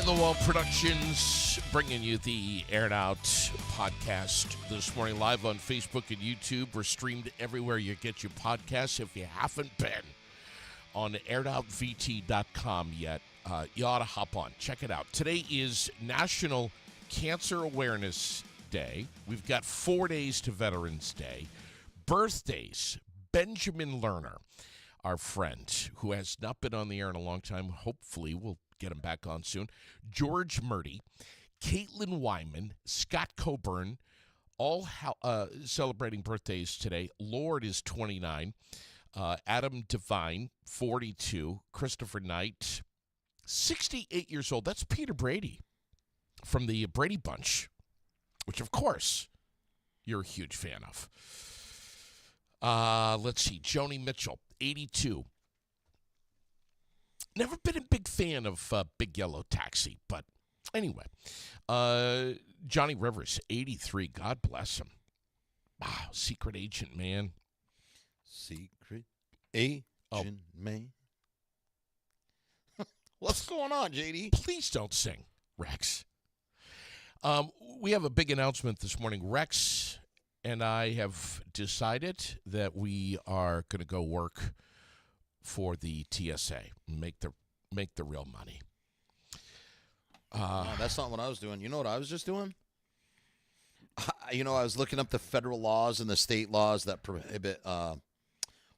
Behind the Wall Productions, bringing you the Aired Out podcast this morning, live on Facebook and YouTube. We're streamed everywhere you get your podcasts. If you haven't been on airedoutVT.com yet, you ought to hop on. Check it out. Today is National Cancer Awareness Day. We've got 4 days to Veterans Day. Birthdays, Benjamin Lerner, our friend, who has not been on the air in a long time. Hopefully we'll get him back on soon. George Murdy, Caitlin Wyman, Scott Coburn, all celebrating birthdays today. Lord is 29. Adam Devine, 42. Christopher Knight, 68 years old. That's Peter Brady from the Brady Bunch, which, of course, you're a huge fan of. Let's see. Joni Mitchell, 82. Never been a big fan of Big Yellow Taxi, but anyway. Johnny Rivers, 83. God bless him. Wow, secret agent, man. Secret agent, man. What's going on, JD? Please don't sing, Rex. We have a big announcement this morning. Rex and I have decided that we are going to go work for the TSA, make the real money. No, that's not what I was doing. You know what I was just doing? I was looking up the federal laws and the state laws that prohibit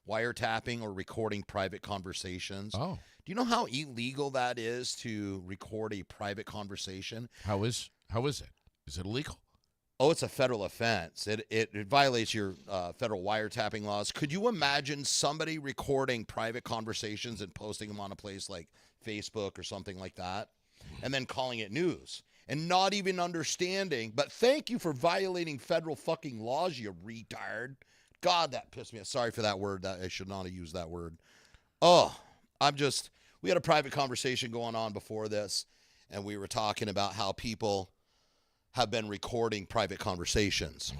wiretapping or recording private conversations. Oh. Do you know how illegal that is to record a private conversation? How is it? Is it illegal? Oh, it's a federal offense. It violates your federal wiretapping laws. Could you imagine somebody recording private conversations and posting them on a place like Facebook or something like that, and then calling it news and not even understanding? But thank you for violating federal fucking laws, you retard. God, that pissed me off. Sorry for that word. I should not have used that word. We had a private conversation going on before this, and we were talking about how people have been recording private conversations.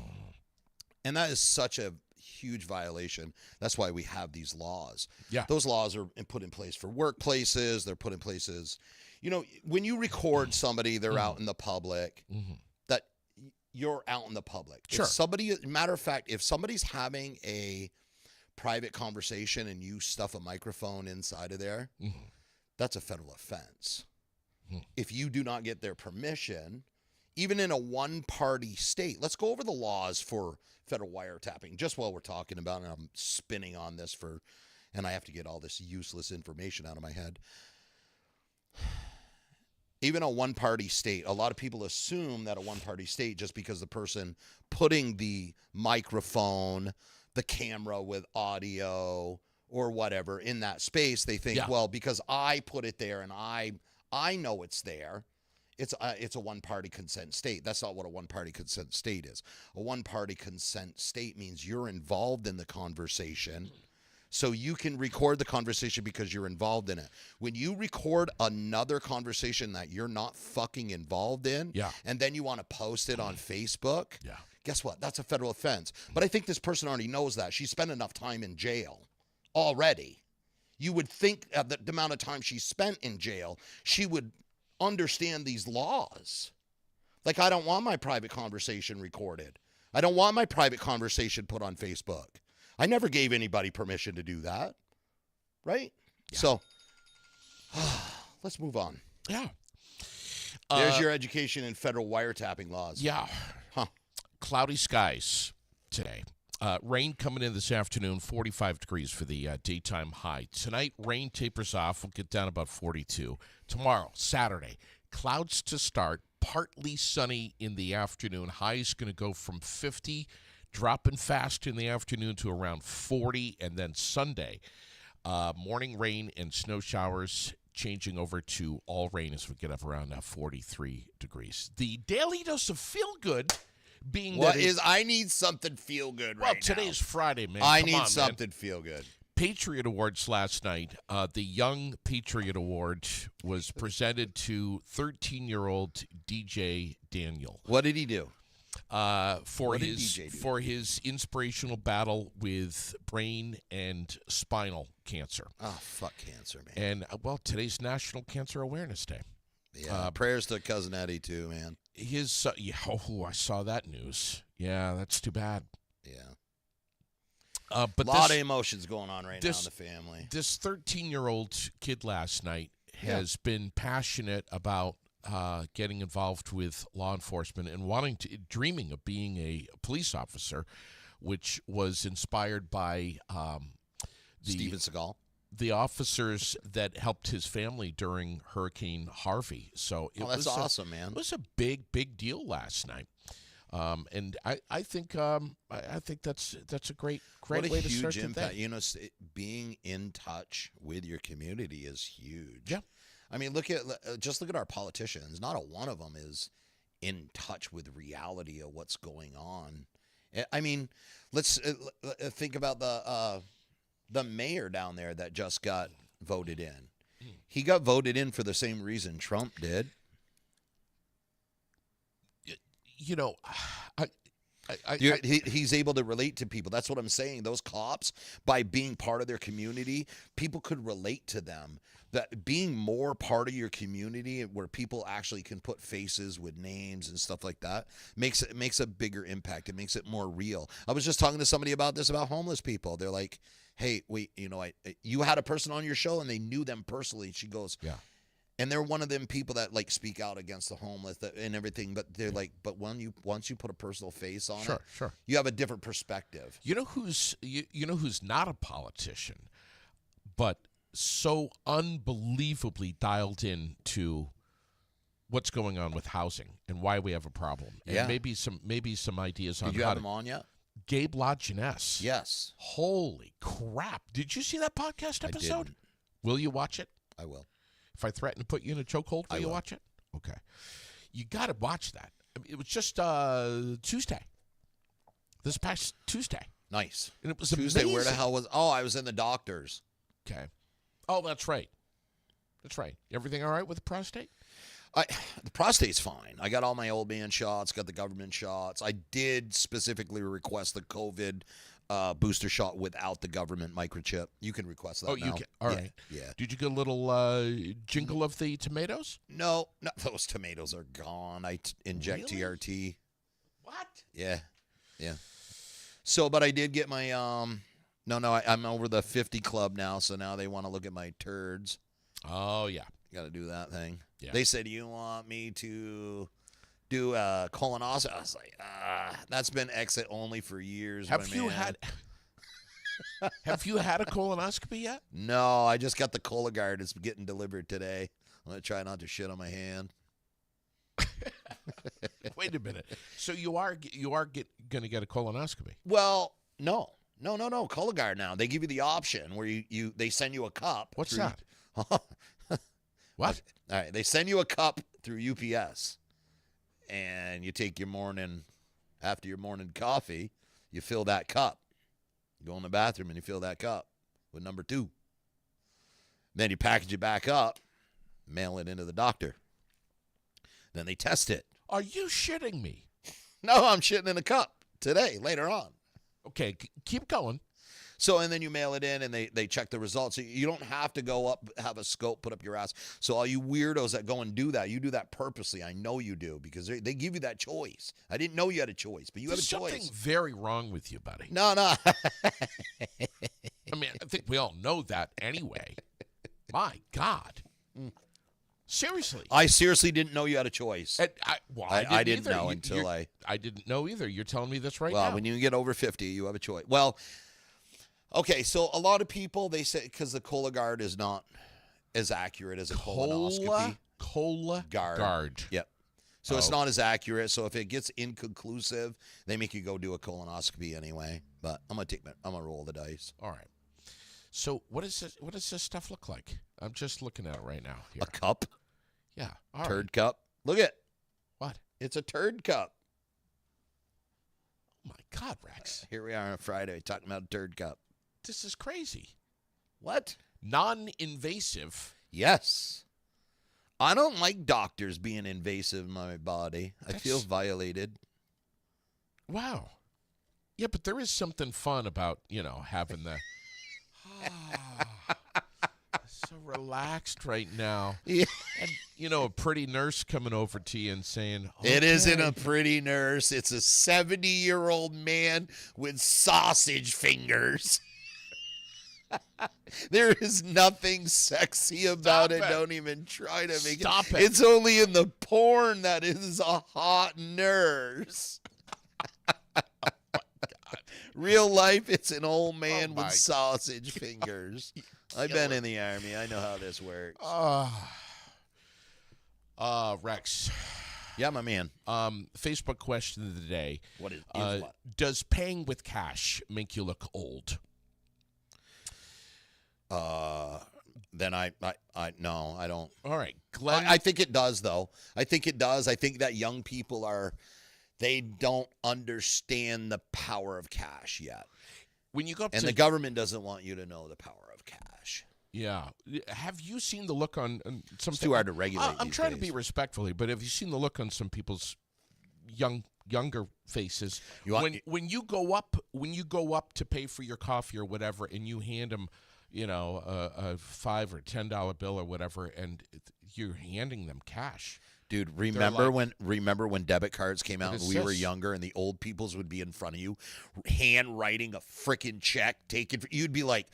And that is such a huge violation. That's why we have these laws. Yeah. Those laws are put in place for workplaces. They're put in places. When you record somebody, they're out in the public, that you're out in the public. Sure. Matter of fact, if somebody's having a private conversation and you stuff a microphone inside of there, that's a federal offense. If you do not get their permission, even in a one-party state. Let's go over the laws for federal wiretapping, just while we're talking about it. I'm spinning on this and I have to get all this useless information out of my head. Even a one-party state, a lot of people assume that a one-party state, just because the person putting the microphone, the camera with audio, or whatever in that space, they think, well, because I put it there and I know it's there, it's a one-party consent state. That's not what a one-party consent state is. A one-party consent state means you're involved in the conversation, so you can record the conversation because you're involved in it. When you record another conversation that you're not fucking involved in, and then you want to post it on Facebook, guess what? That's a federal offense. But I think this person already knows that. She spent enough time in jail already. You would think the amount of time she spent in jail, she would understand these laws. Like, I don't want my private conversation recorded. I don't want my private conversation put on Facebook. I never gave anybody permission to do that. Right? Yeah. So, let's move on. Yeah. There's your education in federal wiretapping laws. Yeah. Cloudy skies today. Rain coming in this afternoon, 45 degrees for the daytime high. Tonight, rain tapers off. We'll get down about 42. Tomorrow, Saturday, clouds to start, partly sunny in the afternoon. High is going to go from 50, dropping fast in the afternoon to around 40. And then Sunday, morning rain and snow showers, changing over to all rain as we get up around 43 degrees. The daily dose of feel good being I need something feel good right now. Well, today's Friday, man. I need something feel good. Patriot Awards last night. The Young Patriot Award was presented to 13-year-old DJ Daniel. What did he do? For his inspirational battle with brain and spinal cancer. Oh, fuck cancer, man. And, today's National Cancer Awareness Day. Yeah, prayers to Cousin Eddie, too, man. His I saw that news. Yeah, that's too bad. Yeah. But a lot of emotions going on right now in the family. This 13-year-old kid last night has been passionate about getting involved with law enforcement and dreaming of being a police officer, which was inspired by Steven Seagal. The officers that helped his family during Hurricane Harvey. So that's awesome, man. It was a big deal last night. And I think that's a great way to start the day. What a huge impact. You know, being in touch with your community is huge. Yeah. I mean, look at our politicians. Not a one of them is in touch with reality of what's going on. I mean, let's think about the mayor down there that just got voted in. He got voted in for the same reason Trump did. You know, he's able to relate to people. That's what I'm saying. Those cops, by being part of their community, people could relate to them. That being more part of your community, where people actually can put faces with names and stuff like that, makes a bigger impact. It makes it more real. I was just talking to somebody about homeless people. They're like, "Hey, wait, you had a person on your show and they knew them personally." She goes, "Yeah." And they're one of them people that like speak out against the homeless and everything, but they're like, but once you put a personal face on it, sure, you have a different perspective. You know who's not a politician, but so unbelievably dialed in to what's going on with housing and why we have a problem, and maybe some ideas on. Did you have him on yet? Gabe LaJeunesse. Yes. Holy crap! Did you see that podcast episode? I didn't. Will you watch it? I will. If I threaten to put you in a chokehold, will you watch it? Okay. You got to watch that. I mean, it was just Tuesday. This past Tuesday. Nice. And it was Tuesday. amazing. Where the hell was? Oh, I was in the doctor's. Okay. Oh, that's right. That's right. Everything all right with the prostate? The prostate's fine. I got all my old man shots, got the government shots. I did specifically request the COVID booster shot without the government microchip. You can request that. Oh, you can. All right. Yeah. Did you get a little jingle of the tomatoes? No, those tomatoes are gone. I inject TRT. What? Yeah. So, but I did get my I'm over the 50 club now, so now they want to look at my turds. Oh yeah. Got to do that thing. Yeah. They said, "You want me to do a colonoscopy?" I was like, that's been exit only for years. Have you had a colonoscopy yet? No, I just got the Cologuard. It's getting delivered today. I'm gonna try not to shit on my hand. Wait a minute. So you are going to get a colonoscopy? Well, no. Cologuard now. They give you the option where they send you a cup. What's that? What? All right. They send you a cup through UPS, and you take after your morning coffee, you fill that cup. You go in the bathroom and you fill that cup with number 2. Then you package it back up, mail it into the doctor. Then they test it. Are you shitting me? No, I'm shitting in a cup today, later on. Okay, keep going. So, and then you mail it in, and they check the results. So you don't have to go up, have a scope put up your ass. So all you weirdos that go and do that, you do that purposely. I know you do, because they give you that choice. I didn't know you had a choice, but you have a choice. There's something very wrong with you, buddy. No. I mean, I think we all know that anyway. My God. Seriously. I seriously didn't know you had a choice. I didn't know until I didn't know either. You're telling me this now. Well, when you get over 50, you have a choice. Well, okay, so a lot of people, they say, because the Cologuard is not as accurate as a colonoscopy. Cologuard. Yep. So it's not as accurate. So if it gets inconclusive, they make you go do a colonoscopy anyway. But I'm gonna roll the dice. All right. So what does this stuff look like? I'm just looking at it right now. Here. A cup? Yeah. Turd cup. Look at what? It's a turd cup. Oh my God, Rex. Here we are on a Friday talking about a turd cup. This is crazy. What? Non-invasive. Yes. I don't like doctors being invasive in my body. I feel violated. Wow. Yeah, but there is something fun about, having the... so so relaxed right now. Yeah. And, a pretty nurse coming over to you and saying, It isn't "Okay." a pretty nurse. It's a 70-year-old man with sausage fingers. There is nothing sexy about it. Stop it. Don't even try to make Stop it. It's only in the porn that is a hot nurse. Real life, it's an old man with sausage fingers. I've been in the Army. I know how this works. Rex. Yeah, my man. Facebook question of the day. What is what? Does paying with cash make you look old? Then no, I don't. All right, Glenn. I think it does, though. I think it does. I think that young people they don't understand the power of cash yet. When you go up and to the government doesn't want you to know the power of cash. Yeah. Have you seen the look on some? It's too hard to regulate. I'm trying to be respectfully, but have you seen the look on some people's younger faces when you go up to pay for your coffee or whatever, and you hand them, a $5 or $10 bill or whatever, and you're handing them cash. Dude, remember when debit cards came out and we were younger, and the old peoples would be in front of you, handwriting a freaking check, you'd be like,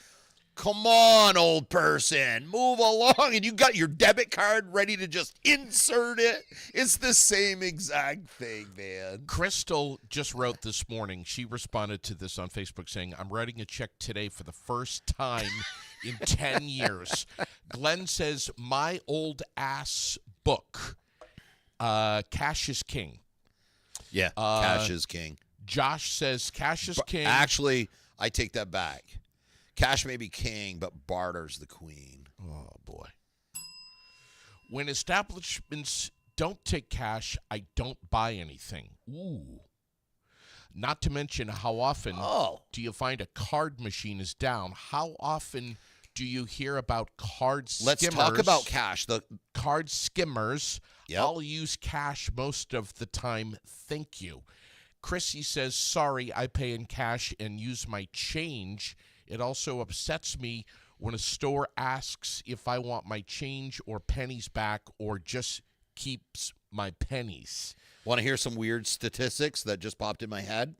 "Come on, old person, move along," and you got your debit card ready to just insert it. It's the same exact thing, man. Crystal just wrote this morning. She responded to this on Facebook saying, "I'm writing a check today for the first time in 10 years. Glenn says, my old ass book. Cash is king." Yeah, cash is king. Josh says cash is king. Actually, I take that back. Cash may be king, but barter's the queen. Oh, boy. When establishments don't take cash, I don't buy anything. Ooh. Not to mention how often do you find a card machine is down? How often do you hear about card skimmers? Let's talk about cash. The card skimmers. Yep. I'll use cash most of the time. Thank you. Chrissy says, "Sorry, I pay in cash and use my change. It also upsets me when a store asks if I want my change or pennies back or just keeps my pennies." Want to hear some weird statistics that just popped in my head?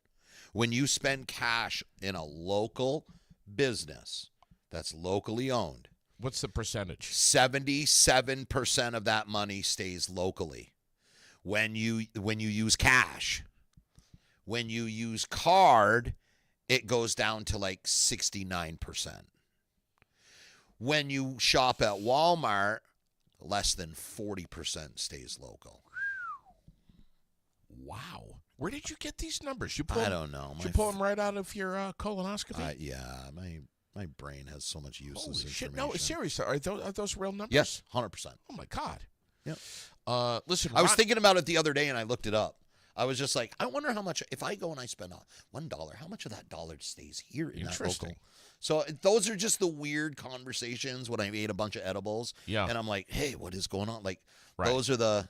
When you spend cash in a local business that's locally owned, what's the percentage? 77% of that money stays locally. When you use cash, when you use card, it goes down to like 69%. When you shop at Walmart, less than 40% stays local. Wow. Where did you get these numbers? I don't know. Did you pull them right out of your colonoscopy? Yeah, my brain has so much useless Holy shit. information. No, seriously. Are those real numbers? Yes, 100%. Oh, my God. Yep. Listen, I was thinking about it the other day, and I looked it up. I was just like, I wonder how much, if I go and I spend $1, how much of that dollar stays here in that local? So those are just the weird conversations when I ate a bunch of edibles. Yeah. And I'm like, hey, what is going on? Like, those are the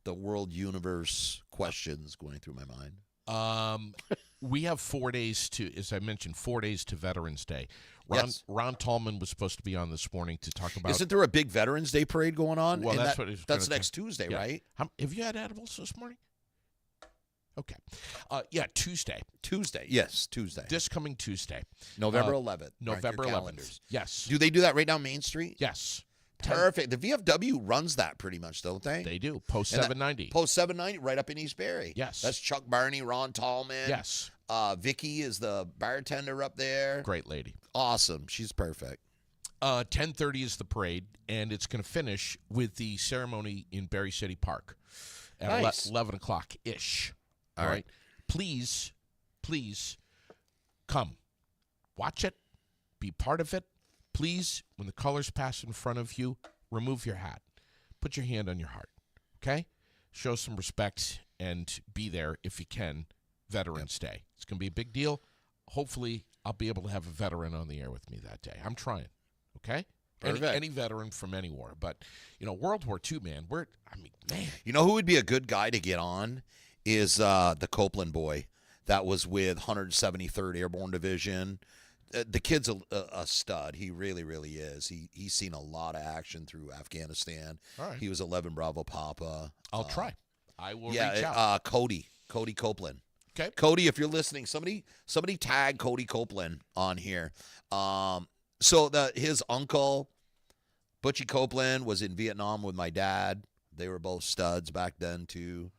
world universe questions going through my mind. We have 4 days to, as I mentioned, 4 days to Veterans Day. Ron Tallman was supposed to be on this morning to talk about. Isn't there a big Veterans Day parade going on? Well, that's next Tuesday, right? Have you had edibles this morning? Okay. Yeah, Tuesday. Yes, Tuesday. This coming Tuesday. November 11th. November 11th. Yes. Do they do that right down Main Street? Yes. Perfect. The VFW runs that pretty much, don't they? They do. Post 790. Post 790, right up in East Barry. Yes. That's Chuck Barney, Ron Tallman. Yes. Vicky is the bartender up there. Great lady. Awesome. She's perfect. 10:30 is the parade, and it's going to finish with the ceremony in Berry City Park at 11 o'clock-ish. All right. Please come. Watch it. Be part of it. Please, when the colors pass in front of you, remove your hat. Put your hand on your heart. Okay? Show some respect and be there if you can. Veterans Day. It's going to be a big deal. Hopefully, I'll be able to have a veteran on the air with me that day. I'm trying. Okay? Any veteran from any war. But, World War II, man. Man. You know who would be a good guy to get on is the Copeland boy that was with 173rd Airborne Division. the kid's a stud. He really, really is. He's seen a lot of action through Afghanistan. All right. He was 11 Bravo Papa. I'll try. I will reach out. Cody Copeland. Okay. Cody, if you're listening, somebody tag Cody Copeland on here. So his uncle, Butchie Copeland, was in Vietnam with my dad. They were both studs back then too.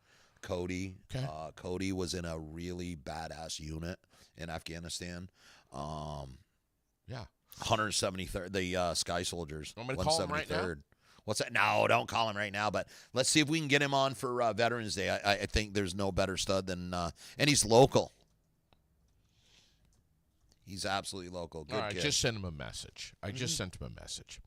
Cody. Okay. Cody was in a really badass unit in Afghanistan. Yeah. 173rd, the Sky Soldiers. I'm going to call him right now. What's that? No, don't call him right now. But let's see if we can get him on for Veterans Day. I think there's no better stud than, and he's local. He's absolutely local. Good All right, kid. just send him a message. I just sent him a message.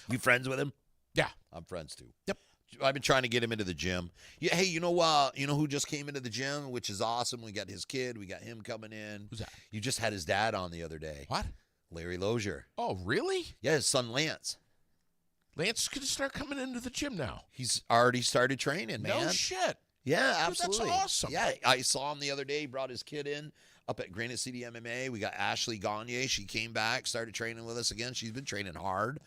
You friends with him? Yeah. I'm friends too. Yep. I've been trying to get him into the gym. Yeah. Hey, you know who just came into the gym, which is awesome? We got his kid. We got him coming in. Who's that? You just had his dad on the other day. What? Larry Lozier. Oh, really? Yeah, his son Lance. Lance is going to start coming into the gym now. He's already started training, man. No shit. Yeah, Dude, absolutely. that's awesome. Yeah, I saw him the other day. He brought his kid in up at Granite City MMA. We got Ashley Gagne. She came back, started training with us again. She's been training hard.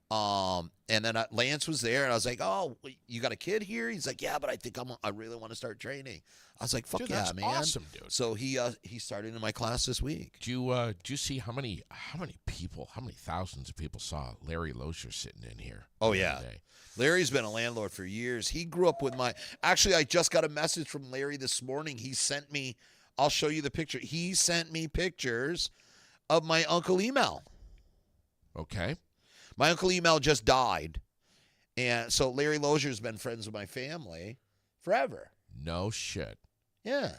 And then Lance was there, and I was like, "Oh, you got a kid here?" He's like, "Yeah, but I think I really want to start training." I was like, "Fuck Dude, yeah, that's man!" awesome, dude. So he started in my class this week. Do you see how many thousands of people saw Larry Lozier sitting in here? Oh yeah, Larry's been a landlord for years. He grew up with Actually, I just got a message from Larry this morning. He sent me. I'll show you the picture. He sent me pictures of my Uncle Emil. Okay. My Uncle Emil just died. And so Larry Lozier's been friends with my family forever. No shit. Yeah.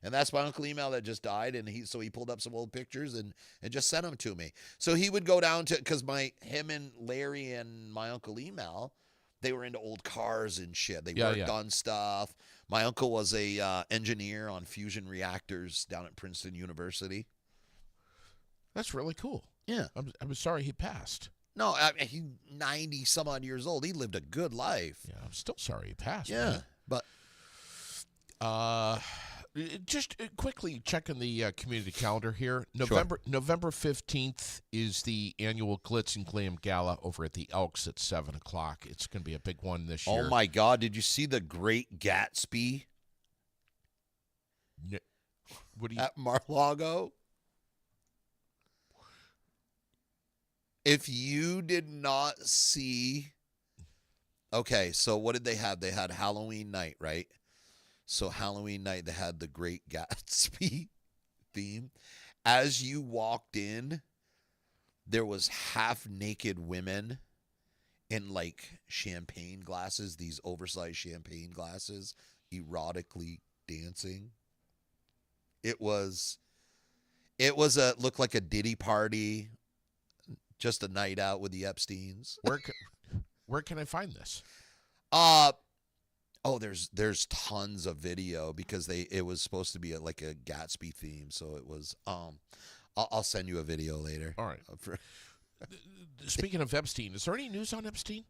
And that's my Uncle Emil that just died. And he pulled up some old pictures and just sent them to me. So he would go down to, because him and Larry and my Uncle Emil, they were into old cars and shit. They worked on stuff. My uncle was a engineer on fusion reactors down at Princeton University. That's really cool. Yeah. I'm sorry he passed. No, he's 90 some odd years old. He lived a good life. Yeah, I'm still sorry he passed. Yeah, man. but just quickly checking the community calendar here. November 15th is the annual Glitz and Glam Gala over at the Elks at 7 o'clock. It's going to be a big one this year. Oh my God! Did you see the Great Gatsby? What do you at Mar-a-Lago? If you did not see, okay, so what did they have? They had Halloween night, right? So Halloween night, they had the Great Gatsby theme. As you walked in, there was half-naked women in, like, champagne glasses, these oversized champagne glasses, erotically dancing. It looked like a Diddy party. Just a night out with the Epsteins. Where can I find this? There's tons of video because it was supposed to be like a Gatsby theme, so it was. I'll send you a video later. All right. Speaking of Epstein, is there any news on Epstein?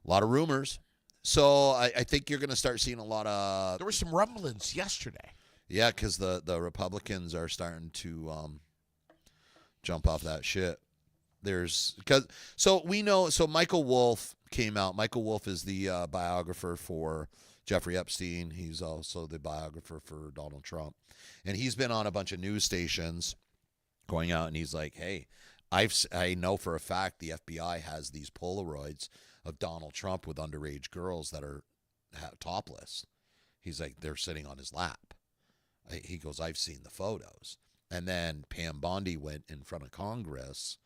A lot of rumors. So I think you're going to start seeing a lot of. There were some rumblings yesterday. Yeah, because the Republicans are starting to jump off that shit. So Michael Wolff came out. Michael Wolff is the biographer for Jeffrey Epstein. He's also the biographer for Donald Trump. And he's been on a bunch of news stations going out, and he's like, hey, I know for a fact the FBI has these Polaroids of Donald Trump with underage girls that are topless. He's like, they're sitting on his lap. He goes, I've seen the photos. And then Pam Bondi went in front of Congress,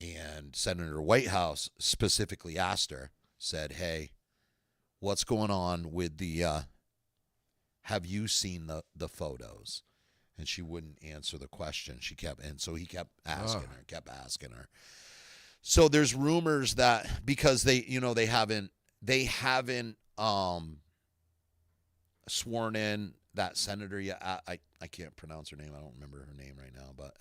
and Senator Whitehouse specifically asked her, said, hey, what's going on with the, have you seen the photos? And she wouldn't answer the question. So he kept asking her. So there's rumors that because they haven't sworn in that senator yet. I can't pronounce her name. I don't remember her name right now, but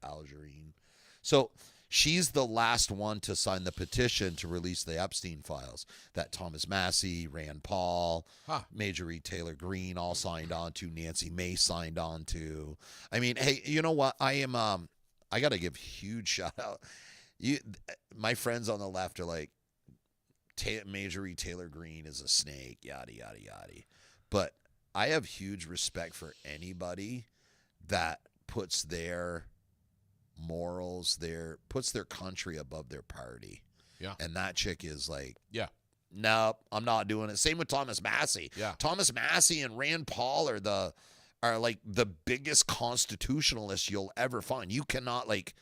Algerine. So she's the last one to sign the petition to release the Epstein files that Thomas Massey, Rand Paul, Marjorie Taylor Greene all signed on to, Nancy Mace signed on to. I mean, hey, you know what? I got to give huge shout out. My friends on the left are like, Marjorie Taylor Greene is a snake, yada, yada, yada. But I have huge respect for anybody that puts their morals, puts their country above their party. Yeah. And that chick is like, yeah, nope, I'm not doing it. Same with Thomas Massey. Yeah. Thomas Massey and Rand Paul are like the biggest constitutionalists you'll ever find. You cannot, like,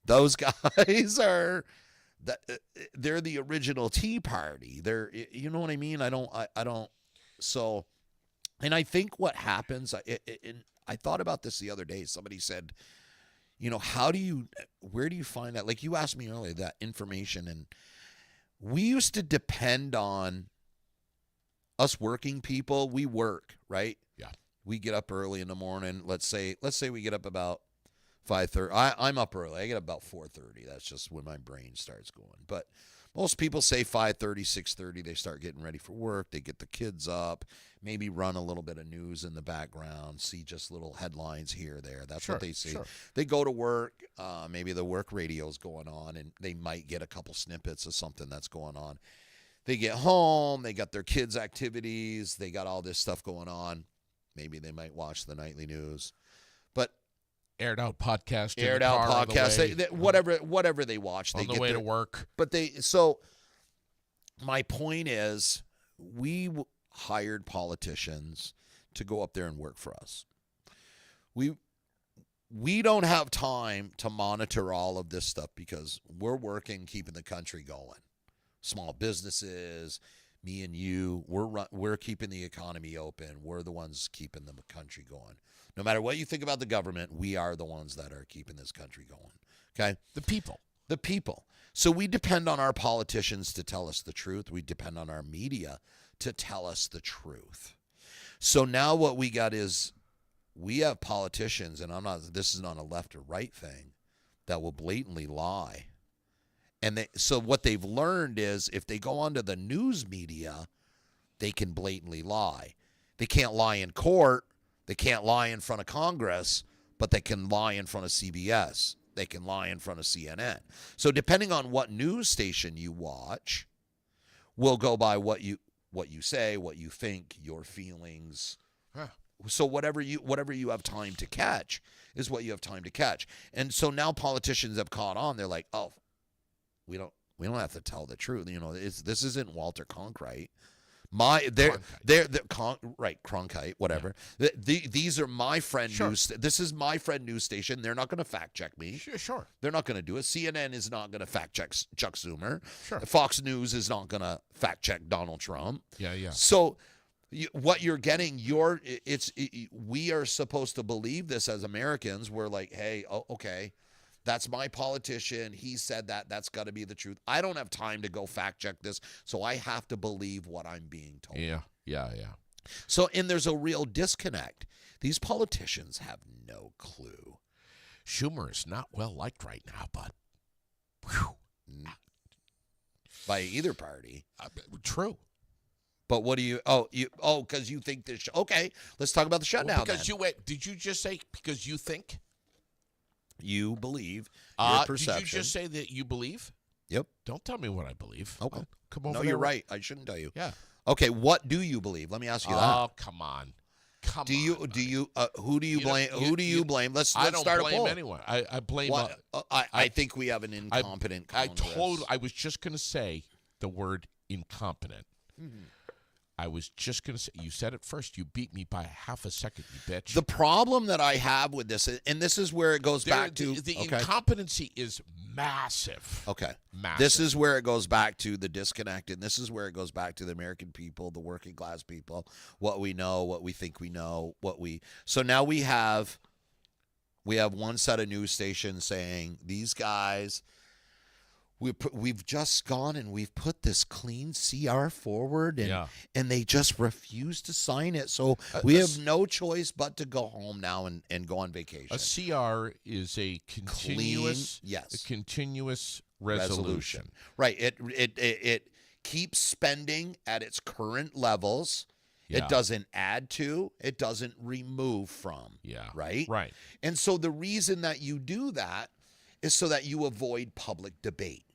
those guys are they're the original Tea Party. They're, you know what I mean? I don't. So, and I think what happens, and I thought about this the other day. Somebody said, you know, where do you find that? Like you asked me earlier, that information. And we used to depend on us working people. We work, right? Yeah. We get up early in the morning. Let's say we get up about 5:30. I'm up early. I get up about 4:30. That's just when my brain starts going. But most people say 5:30, 6:30. They start getting ready for work. They get the kids up, maybe run a little bit of news in the background, see just little headlines here or there. That's what they see. Sure. They go to work. Maybe the work radio's going on, and they might get a couple snippets of something that's going on. They get home. They got their kids' activities. They got all this stuff going on. Maybe they might watch the nightly news. But Aired Out podcast. Whatever they watch. On the way to work. But so my point is, we hired politicians to go up there and work for us. We don't have time to monitor all of this stuff because we're working, keeping the country going. Small businesses, me and you, we're keeping the economy open. We're the ones keeping the country going. No matter what you think about the government, we are the ones that are keeping this country going. Okay? The people. So we depend on our politicians to tell us the truth. We depend on our media to tell us the truth. So now what we got is we have politicians, and this is not a left or right thing, that will blatantly lie. And so what they've learned is if they go onto the news media, they can blatantly lie. They can't lie in court. They can't lie in front of Congress, but they can lie in front of CBS. They can lie in front of CNN. So depending on what news station you watch, will go by what you say, what you think, your feelings. Huh. So whatever you have time to catch is what you have time to catch. And so now politicians have caught on. They're like, oh, we don't have to tell the truth. You know, this isn't Walter Cronkite. Cronkite, whatever. Yeah. These are my friend news. This is my friend news station. They're not going to fact check me. Sure. They're not going to do it. CNN is not going to fact check Chuck Schumer. Sure. Fox News is not going to fact check Donald Trump. Yeah. So what you're getting, we are supposed to believe this as Americans. We're like, hey, okay. That's my politician. He said that. That's got to be the truth. I don't have time to go fact check this, so I have to believe what I'm being told. Yeah. So, and there's a real disconnect. These politicians have no clue. Schumer is not well liked right now, but whew. By either party. True. But what do you? Because you think this. Okay, let's talk about the shutdown. Did you just say because you think? You believe your perception. Did you just say that you believe? Yep. Don't tell me what I believe. Okay. Come over. No, you're right. I shouldn't tell you. Yeah. Okay. What do you believe? Let me ask you that. Oh, come on. Do you? Who do you blame? Who do you blame? Let's start a poll. I don't blame anyone. I blame. I think we have an incompetent Congress. I was just going to say the word incompetent. Mm-hmm. I was just going to say, you said it first. You beat me by half a second, you bitch. The problem that I have with this, and this is where it goes back to. The incompetency is massive. Okay. Massive. This is where it goes back to the disconnect, and this is where it goes back to the American people, the working class people, what we know, what we think we know, So now we have one set of news stations saying, these guys, we've just gone and we've put this clean CR forward, and Yeah. and they just refuse to sign it. So we have no choice but to go home now and go on vacation. A CR is a continuous, Clean, yes. a continuous resolution. Right. It keeps spending at its current levels. Yeah. It doesn't add to, it doesn't remove from. Yeah. Right? Right. And so the reason that you do that is so that you avoid public debate.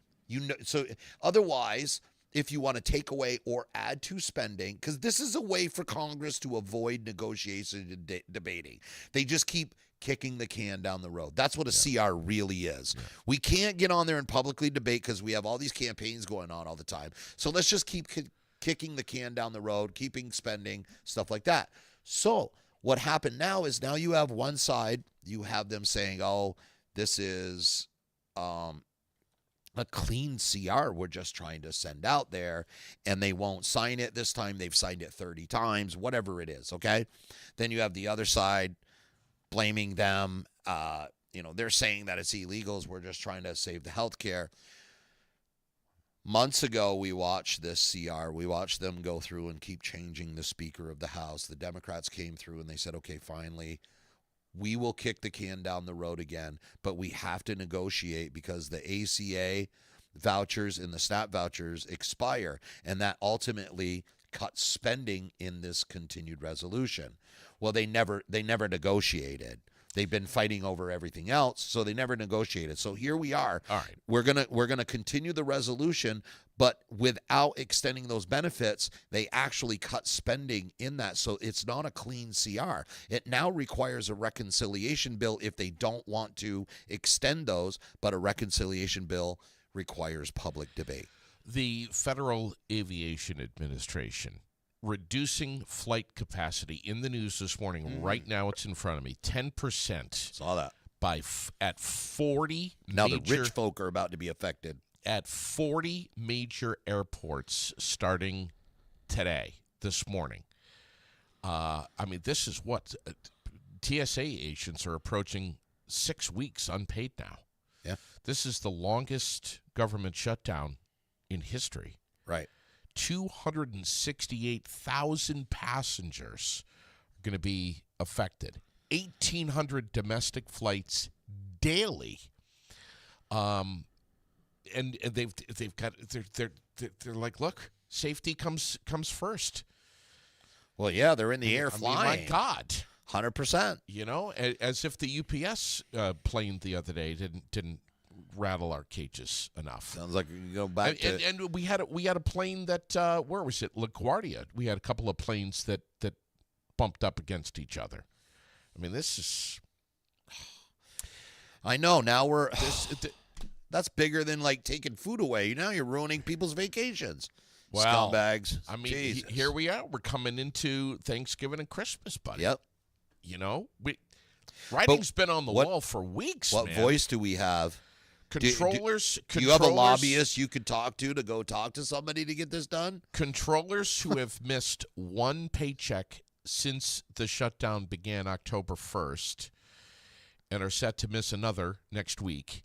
So otherwise, if you want to take away or add to spending, because this is a way for Congress to avoid negotiation and debating. They just keep kicking the can down the road. That's what a CR really is. Yeah. We can't get on there and publicly debate because we have all these campaigns going on all the time. So let's just keep kicking the can down the road, keeping spending, stuff like that. So what happened now is you have one side, you have them saying, oh, this is a clean CR we're just trying to send out there, and they won't sign it this time. They've signed it 30 times, whatever it is, okay? Then you have the other side blaming them. They're saying that it's illegals. We're just trying to save the health care. Months ago, we watched this CR. We watched them go through and keep changing the Speaker of the House. The Democrats came through and they said, okay, finally, we will kick the can down the road again, but we have to negotiate because the ACA vouchers and the SNAP vouchers expire, and that ultimately cuts spending in this continued resolution. Well, they never negotiated. They've been fighting over everything else, so they never negotiated. So here we are. All right. We're gonna continue the resolution, but without extending those benefits, they actually cut spending in that. So it's not a clean CR. It now requires a reconciliation bill if they don't want to extend those, but a reconciliation bill requires public debate. The Federal Aviation Administration reducing flight capacity in the news this morning. Right now, it's in front of me. 10%. Saw that. At 40 now the rich folk are about to be affected. At 40 major airports starting today, this morning. This is what TSA agents are approaching 6 weeks unpaid now. Yeah. This is the longest government shutdown in history. Right. 268,000 passengers are going to be affected. 1,800 domestic flights daily. And they've got they're like, look, safety comes first. Well, yeah, they're in the air flying. My God, 100%. As if the UPS plane the other day didn't rattle our cages enough. Sounds like you go back and we had a plane that where was it? LaGuardia. We had a couple of planes that bumped up against each other. This is. I know. Now we're. That's bigger than like taking food away. Now you're ruining people's vacations. Well, scumbags. Here we are. We're coming into Thanksgiving and Christmas, buddy. Yep. Writing's been on the wall for weeks. What man. voice do we have? Controllers. Do you have a lobbyist you could talk to go talk to somebody to get this done? Controllers who have missed one paycheck since the shutdown began October 1st and are set to miss another next week.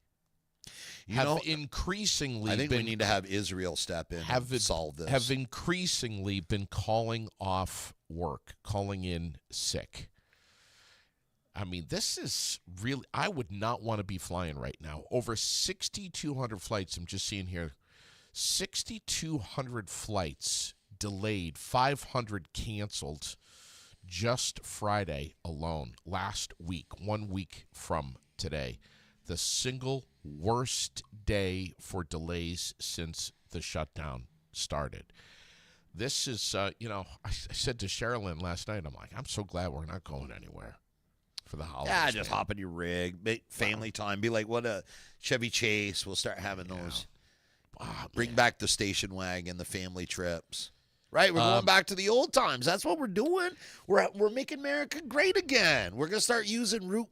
Increasingly I think we need to have Israel step in and solve this. Have increasingly been calling off work, calling in sick. This is really, I would not want to be flying right now. Over 6,200 flights, I'm just seeing here, 6,200 flights delayed, 500 canceled just Friday alone, last week, 1 week from today. The single worst day for delays since the shutdown started. This is, I said to Sherilyn last night, I'm like, I'm so glad we're not going anywhere for the holidays. Yeah, just hop in your rig, make family time. Be like, what a Chevy Chase. We'll start having those. Bring back the station wagon, the family trips. Right, we're going back to the old times. That's what we're doing. We're making America great again. We're gonna start using Route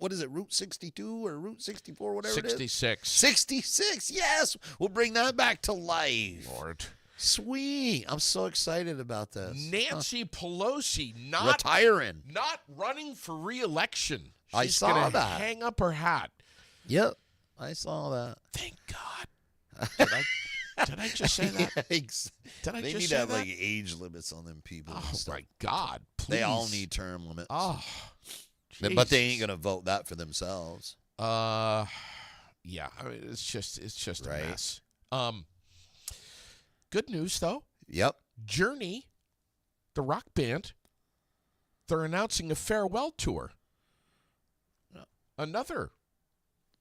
62 or Route 64, whatever 66. it is. 66. Yes, we'll bring that back to life. Lord, sweet. I'm so excited about this. Nancy Pelosi not retiring, not running for re-election. I saw that. Hang up her hat. Yep, I saw that. Thank God. Did I just say that? Did I They just need say to have that? like age limits on them people. Oh, and stuff. my God. Please. They all need term limits. Oh, but they ain't Jesus. gonna vote that for themselves. Yeah. I mean, it's just Right. a mess. Good news though. Yep. Journey, the rock band, they're announcing a farewell tour. Another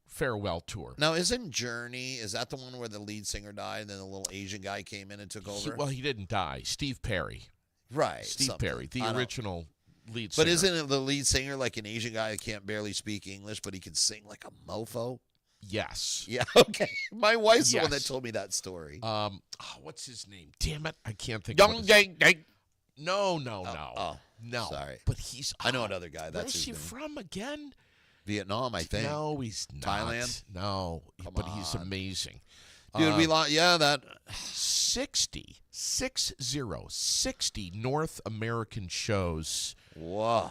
farewell tour. Now, isn't Journey, is that the one where the lead singer died and then the little Asian guy came in and took over? He didn't die. Steve Perry. Right. Steve something. Perry, the original lead But singer. isn't it the lead singer like an Asian guy that can't barely speak English, but he can sing like a mofo? Yes. Yeah, okay. My wife's the one that Yes. told me that story. What's his name? Damn it. I can't think of it. No. No. Sorry. But he's... I know another guy. That's Where's his he name. from again? Vietnam, I think. No, he's not. Thailand? No, Come but he's on. amazing. Dude, we lost. Yeah, that. 60 North American shows Whoa.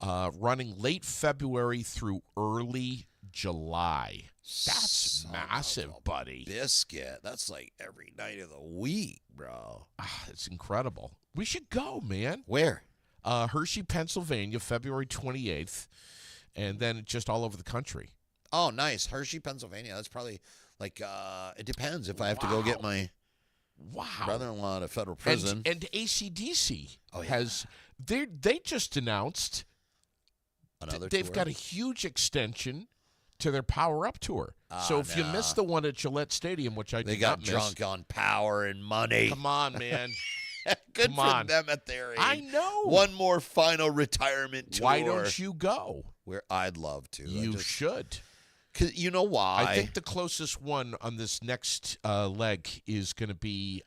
running late February through early July. That's Son massive, of a buddy. Biscuit. That's like every night of the week, bro. It's incredible. We should go, man. Where? Hershey, Pennsylvania, February 28th, and then just all over the country. Oh, nice. Hershey, Pennsylvania. That's probably like, it depends if I have to go get my brother-in-law to federal prison. And AC/DC Oh, yeah. has, they just announced Another they've tour? got a huge extension to their Power Up tour. So if you missed the one at Gillette Stadium, which I They did got not miss, drunk on power and money. come on, man. Good Come for on. them at their age. I know. One more final retirement tour. Why don't you go? Where I'd love to. You should. 'Cause you know why? I think the closest one on this next leg is going to be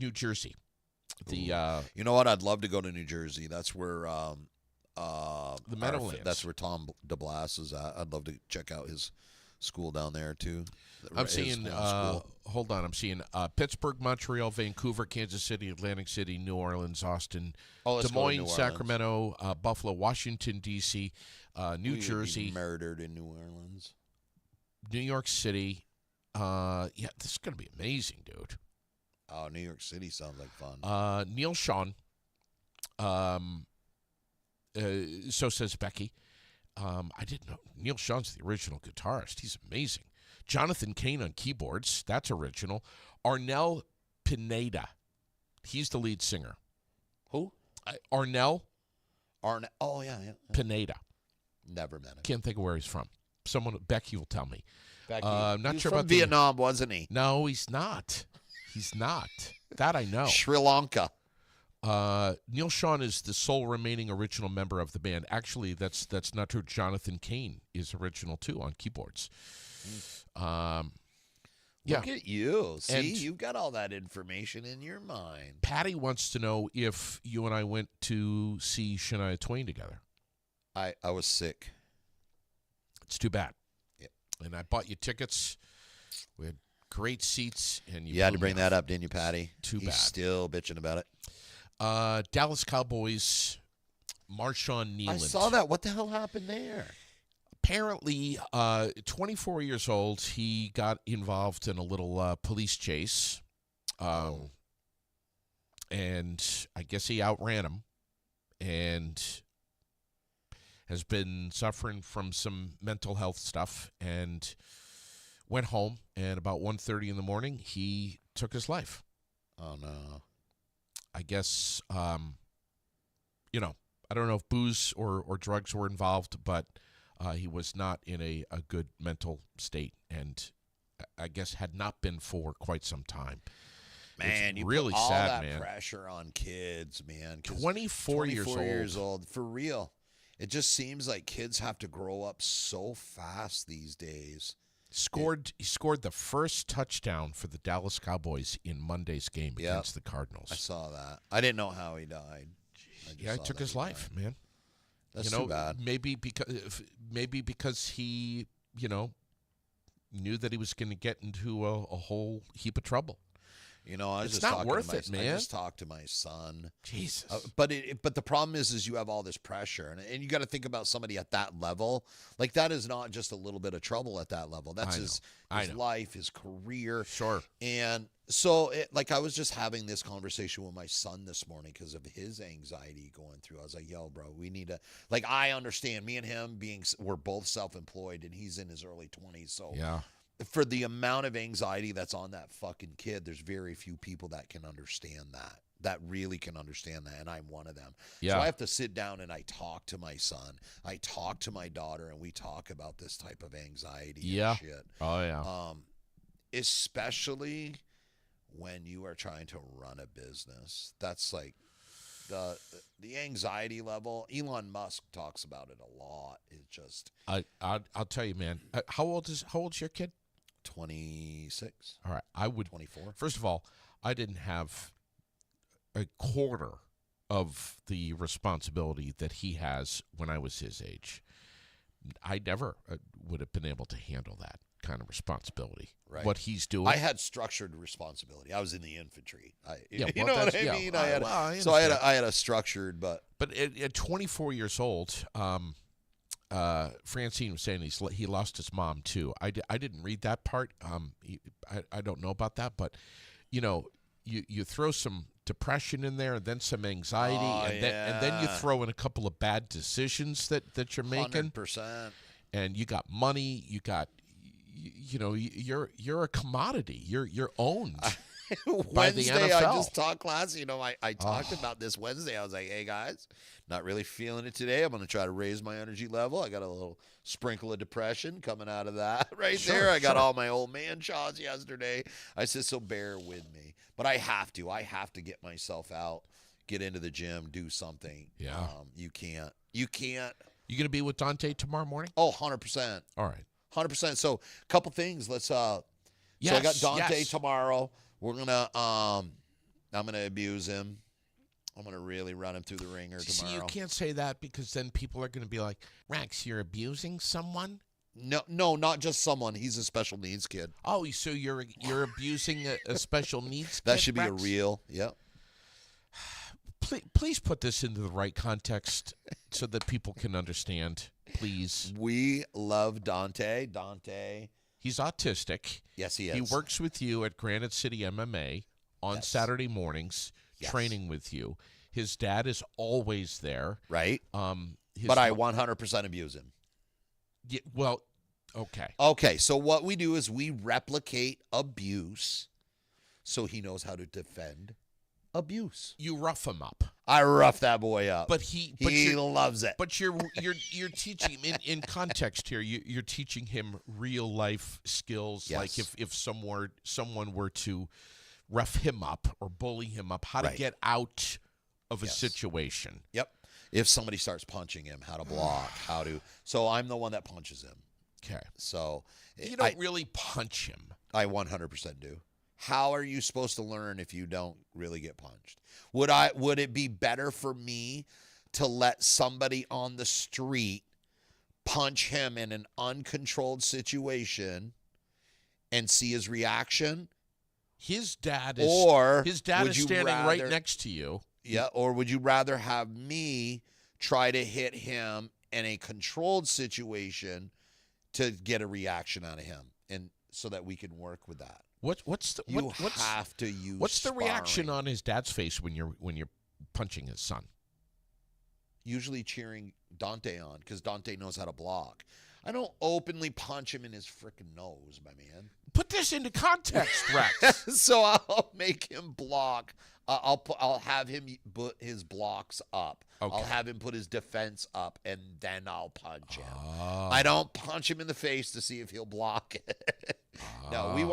New Jersey. The you know what? I'd love to go to New Jersey. That's where the Meadowlands. That's where Tom DeBlas is at. I'd love to check out his school down there too. I'm seeing. Hold on, I'm seeing Pittsburgh, Montreal, Vancouver, Kansas City, Atlantic City, New Orleans, Austin, Des Moines, Sacramento, Buffalo, Washington D.C., New Jersey, murdered in New Orleans, New York City. Yeah, this is gonna be amazing, dude. Oh, New York City sounds like fun. Neil Sean. So says Becky. I didn't know Neil Sean's the original guitarist. He's amazing. Jonathan Cain on keyboards. That's original. Arnel Pineda. He's the lead singer. Who? Arnel Oh, yeah. Pineda. Never met him. Can't think of where he's from. Becky will tell me. Becky. Not He was sure from about Vietnam, wasn't he? No, he's not. He's not. That I know. Sri Lanka. Neil Sean is the sole remaining original member of the band. Actually, that's not true. Jonathan Cain is original too on keyboards. Yeah. Look at you. See, And you've got all that information in your mind. Patty wants to know if you and I went to see Shania Twain together. I was sick. It's too bad. Yep. And I bought you tickets. We had great seats, and You had to bring that up, didn't you, Patty? Too He's bad. still bitching about it. Dallas Cowboys, Marshawn Nealand. I saw that. What the hell happened there? Apparently, 24 years old, he got involved in a little police chase. And I guess he outran him and has been suffering from some mental health stuff and went home. And about 1:30 in the morning, he took his life. Oh, no. I guess, I don't know if booze or drugs were involved, but he was not in a good mental state and I guess had not been for quite some time. Man, it's you really put all sad, that man. pressure on kids, man. 24 years old. For real. It just seems like kids have to grow up so fast these days. He scored the first touchdown for the Dallas Cowboys in Monday's game against the Cardinals. I saw that. I didn't know how he died. Yeah, he took his life, man. That's too bad. Maybe because he, knew that he was going to get into a whole heap of trouble. You know, I was It's just not talking worth to my, it, man. I just talked to my son. Jesus. But the problem is you have all this pressure, and you got to think about somebody at that level. Like, that is not just a little bit of trouble at that level. That's his life, his career. Sure. And so, I was just having this conversation with my son this morning because of his anxiety going through. I was like, yo, bro, we need to, I understand me and him we're both self-employed, and he's in his early 20s. So Yeah. for the amount of anxiety that's on that fucking kid, there's very few people that can understand that really can understand that, and I'm one of them. Yeah. So I have to sit down and I talk to my son, I talk to my daughter, and we talk about this type of anxiety and shit. Oh, yeah. Especially when you are trying to run a business. That's like the anxiety level. Elon Musk talks about it a lot. It's just I'll tell you, man. How old's your kid? 26. All right. I would 24. First of all, I didn't have a quarter of the responsibility that he has when I was his age. I never would have been able to handle that kind of responsibility. Right. What he's doing. I had structured responsibility. I was in the infantry. Yeah, you know what I mean? I had a structured, but at 24 years old, Francine was saying he lost his mom too. I didn't read that part. I don't know about that, but you throw some depression in there, and then some anxiety, and then you throw in a couple of bad decisions that you're making. 100%. And you got money. You got, you're a commodity. You're owned. By the Wednesday, NFL. I just taught class. I talked about this Wednesday. I was like, hey, guys, not really feeling it today. I'm going to try to raise my energy level. I got a little sprinkle of depression coming out of that there. I got all my old man shots yesterday. I said, so bear with me. But I have to. I have to get myself out, get into the gym, do something. Yeah. You can't. You going to be with Dante tomorrow morning? Oh, 100%. All right. 100%. So a couple things. Let's so I got Dante tomorrow. We're gonna I'm gonna abuse him. I'm gonna really run him through the ringer tomorrow. See, you can't say that because then people are gonna be like, Rex, you're abusing someone? No, not just someone. He's a special needs kid. Oh, so you're abusing a special needs kid? That should be Rex? a real, yep. Please put this into the right context so that people can understand, please. We love Dante. Dante. He's autistic. Yes, he is. He works with you at Granite City MMA on Saturday mornings, training with you. His dad is always there. Right. But I 100% abuse him. Yeah, well, okay. Okay, so what we do is we replicate abuse so he knows how to defend abuse. You rough him up. I rough that boy up. But he loves it. But you're teaching him in context here. You're teaching him real life skills. Yes. Like if someone were to rough him up or bully him up, how to get out of a situation. Yep. If somebody starts punching him, how to block, how to. So I'm the one that punches him. Okay. So you don't really punch him. I 100% do. How are you supposed to learn if you don't really get punched? Would it be better for me to let somebody on the street punch him in an uncontrolled situation and see his reaction? His dad is standing right next to you. Yeah, or would you rather have me try to hit him in a controlled situation to get a reaction out of him, and so that we can work with that? You have to use. What's the sparring. reaction on his dad's face when you're punching his son? Usually cheering Dante on because Dante knows how to block. I don't openly punch him in his freaking nose, my man. Put this into context, Rex. So I'll make him block. I'll have him put his blocks up. Okay. I'll have him put his defense up, and then I'll punch him. Oh. I don't punch him in the face to see if he'll block it. No, we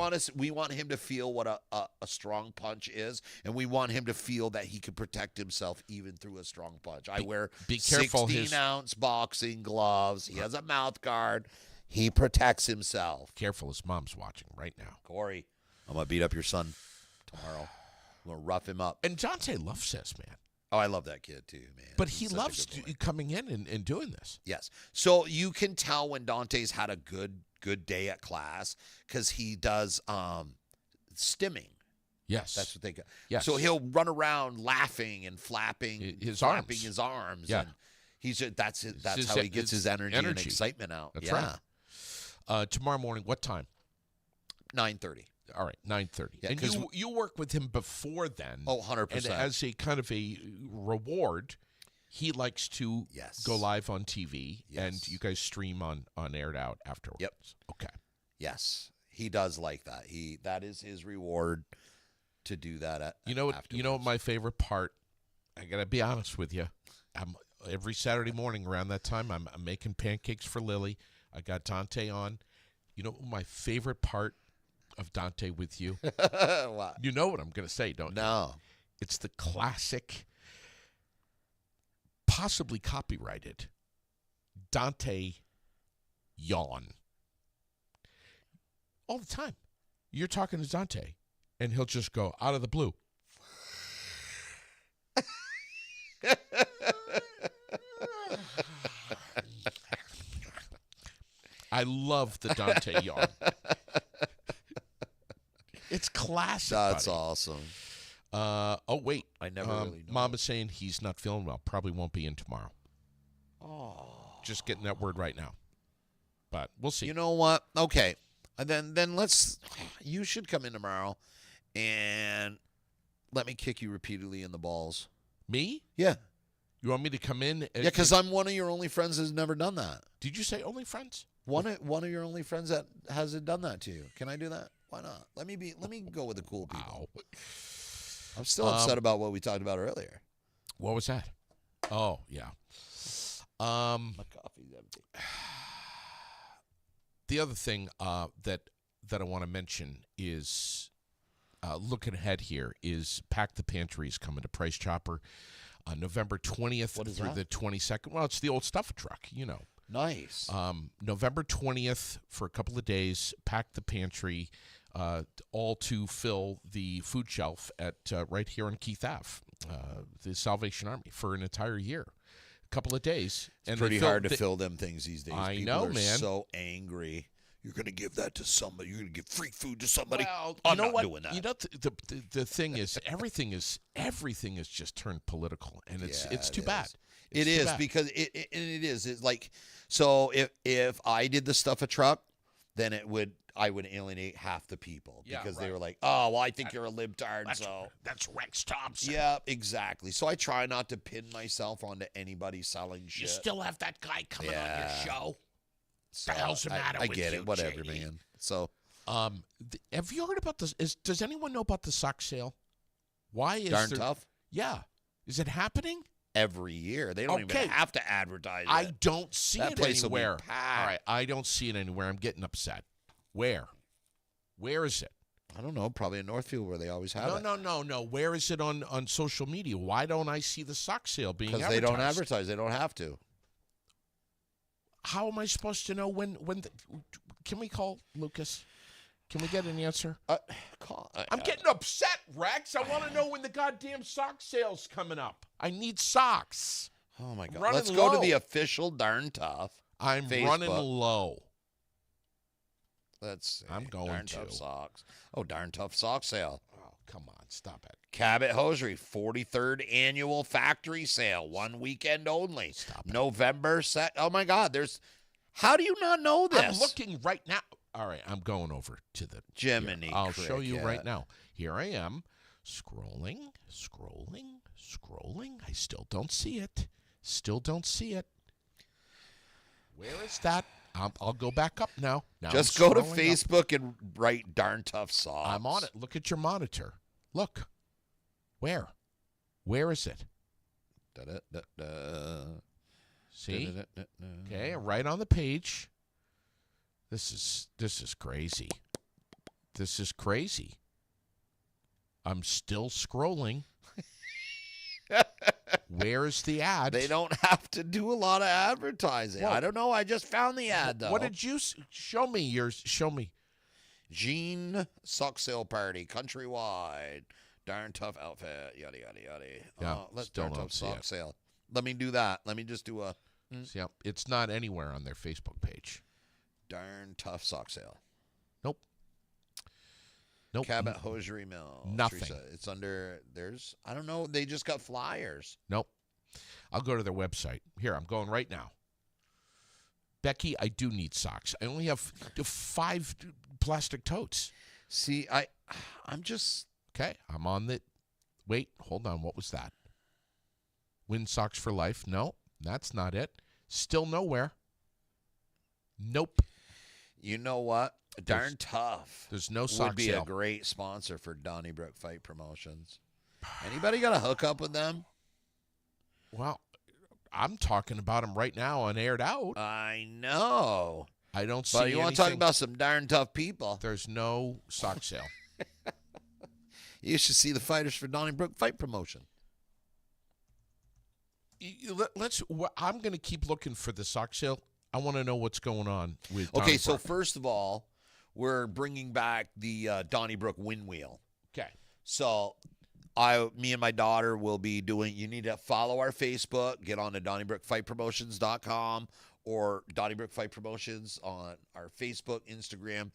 want him to feel what a strong punch is, and we want him to feel that he can protect himself even through a strong punch. I wear 16-ounce boxing gloves. He has a mouth guard. He protects himself. Careful, his mom's watching right now. Corey, I'm going to beat up your son tomorrow. I'm going to rough him up. And Dante loves this, man. Oh, I love that kid too, man. But he loves coming in and doing this. Yes. So you can tell when Dante's had a good day at class because he does stimming. Yes. That's what they got. Yes. So he'll run around laughing and flapping his arms. Yeah. And that's how he gets his energy and excitement out. That's right. Tomorrow morning, what time? 9:30. All right, 9:30. Yeah, and you work with him before then. Oh, 100%. And as a kind of a reward, he likes to go live on TV, and you guys stream on Aired Out afterwards. Yep. Okay. Yes, he does like that. That is his reward to do that. You know what my favorite part? I gotta be honest with you. Every Saturday morning around that time, I'm making pancakes for Lily. I got Dante on. You know what my favorite part of Dante with you? What? You know what I'm going to say, don't you? No. It's the classic, possibly copyrighted, Dante yawn. All the time. You're talking to Dante, and he'll just go out of the blue. I love the Dante yawn. It's classic. That's buddy. awesome. Oh, wait. I never really know. Mom is saying he's not feeling well. Probably won't be in tomorrow. Oh. Just getting that word right now. But we'll see. You know what? Okay. And then you should come in tomorrow and let me kick you repeatedly in the balls. Me? Yeah. You want me to come in? Yeah, because I'm one of your only friends that's never done that. Did you say only friends? One of your only friends that hasn't done that to you. Can I do that? Why not? Let me go with the cool people. Wow. I'm still upset about what we talked about earlier. What was that? Oh, yeah. My coffee's empty. The other thing that I want to mention is looking ahead here is Pack the Pantries coming to Price Chopper November 20th through the 22nd. Well, it's the old stuff truck, you know. Nice. November 20th for a couple of days, Pack the Pantry, all to fill the food shelf at right here on Keith Ave, the Salvation Army, for an entire year. A couple of days. It's pretty hard to fill them things these days. I People know, are man. So angry. You're going to give that to somebody. You're going to give free food to somebody. Well, I'm not doing that. You know, the thing is, everything is just turned political, and it's too bad. It is because it is. It's like, so if I did the stuff a truck, then I would alienate half the people because they were like, oh, well, I think you're a libtard. That's Rex Thompson. Yeah, exactly. So I try not to pin myself onto anybody selling shit. You still have that guy coming on your show. So the hell's the matter with you? I get it. Whatever, JD? man. So, have you heard about this? Does anyone know about the sock sale? Why is darn tough? Yeah. Is it happening? Every year. They don't even have to advertise it. I don't see that it place anywhere. Will be packed. All right, I don't see it anywhere. I'm getting upset. Where? Where is it? I don't know. Probably in Northfield where they always have it. No. Where is it on social media? Why don't I see the sock sale being advertised? Because they don't advertise. They don't have to. How am I supposed to know when can we call Lucas? Can we get an answer? I'm getting upset, Rex. I want to know when the goddamn sock sale's coming up. I need socks. Oh, my God. Running Let's go low. to the official Darn Tough I'm Facebook. running low. Let's see. I'm going Darn to. Tough Socks. Oh, Darn Tough Sock Sale. Oh, come on. Stop it. Cabot Hosiery, 43rd Annual Factory Sale. One weekend only. Stop it. November set. Oh, my God. How do you not know this? I'm looking right now. All right, I'm going over to the Jiminy I'll show you cricket. right now. Here I am, scrolling. I still don't see it. Where is that? I'll go back up now. Just I'm go to scrolling up. Facebook and write Darn Tough Socks. I'm on it. Look at your monitor. Look. Where? Where is it? Da-da-da-da. See? Da-da-da-da-da. Okay, right on the page. This is crazy. This is crazy. I'm still scrolling. Where's the ad? They don't have to do a lot of advertising. What? I don't know. I just found the ad, though. What did you show me? Show me. Jean Sock Sale Party, countrywide. Darn Tough outfit. Yada, yada, yada. Yeah, let's still Darn don't Tough see Sock it. Sale. Let me do that. Let me just do a See, it's not anywhere on their Facebook page. Darn Tough Sock Sale. Nope. Nope. Cabot Hosiery Mill. Nothing. Teresa, it's under, I don't know, they just got flyers. Nope. I'll go to their website. Here, I'm going right now. Becky, I do need socks. I only have 5 plastic totes. See, I'm just... Okay, I'm on the... Wait, hold on. What was that? Win Socks for Life? No, that's not it. Still nowhere. Nope. You know what? Darn Tough. There's no sock would be sale. a great sponsor for Donnybrook Fight Promotions. Anybody got a hookup with them? Well, I'm talking about them right now on Aired Out. I know. I don't see But you want to talk about some darn tough people? There's no sock sale. You should see the fighters for Donnybrook Fight Promotion. I'm going to keep looking for the sock sale. I want to know what's going on with Okay, so Donnybrook. first of all, we're bringing back the Donnybrook Wind Wheel. Okay. So me and my daughter will be doing, you need to follow our Facebook, get on to DonnybrookFightPromotions.com or Donnybrook Fight Promotions on our Facebook, Instagram.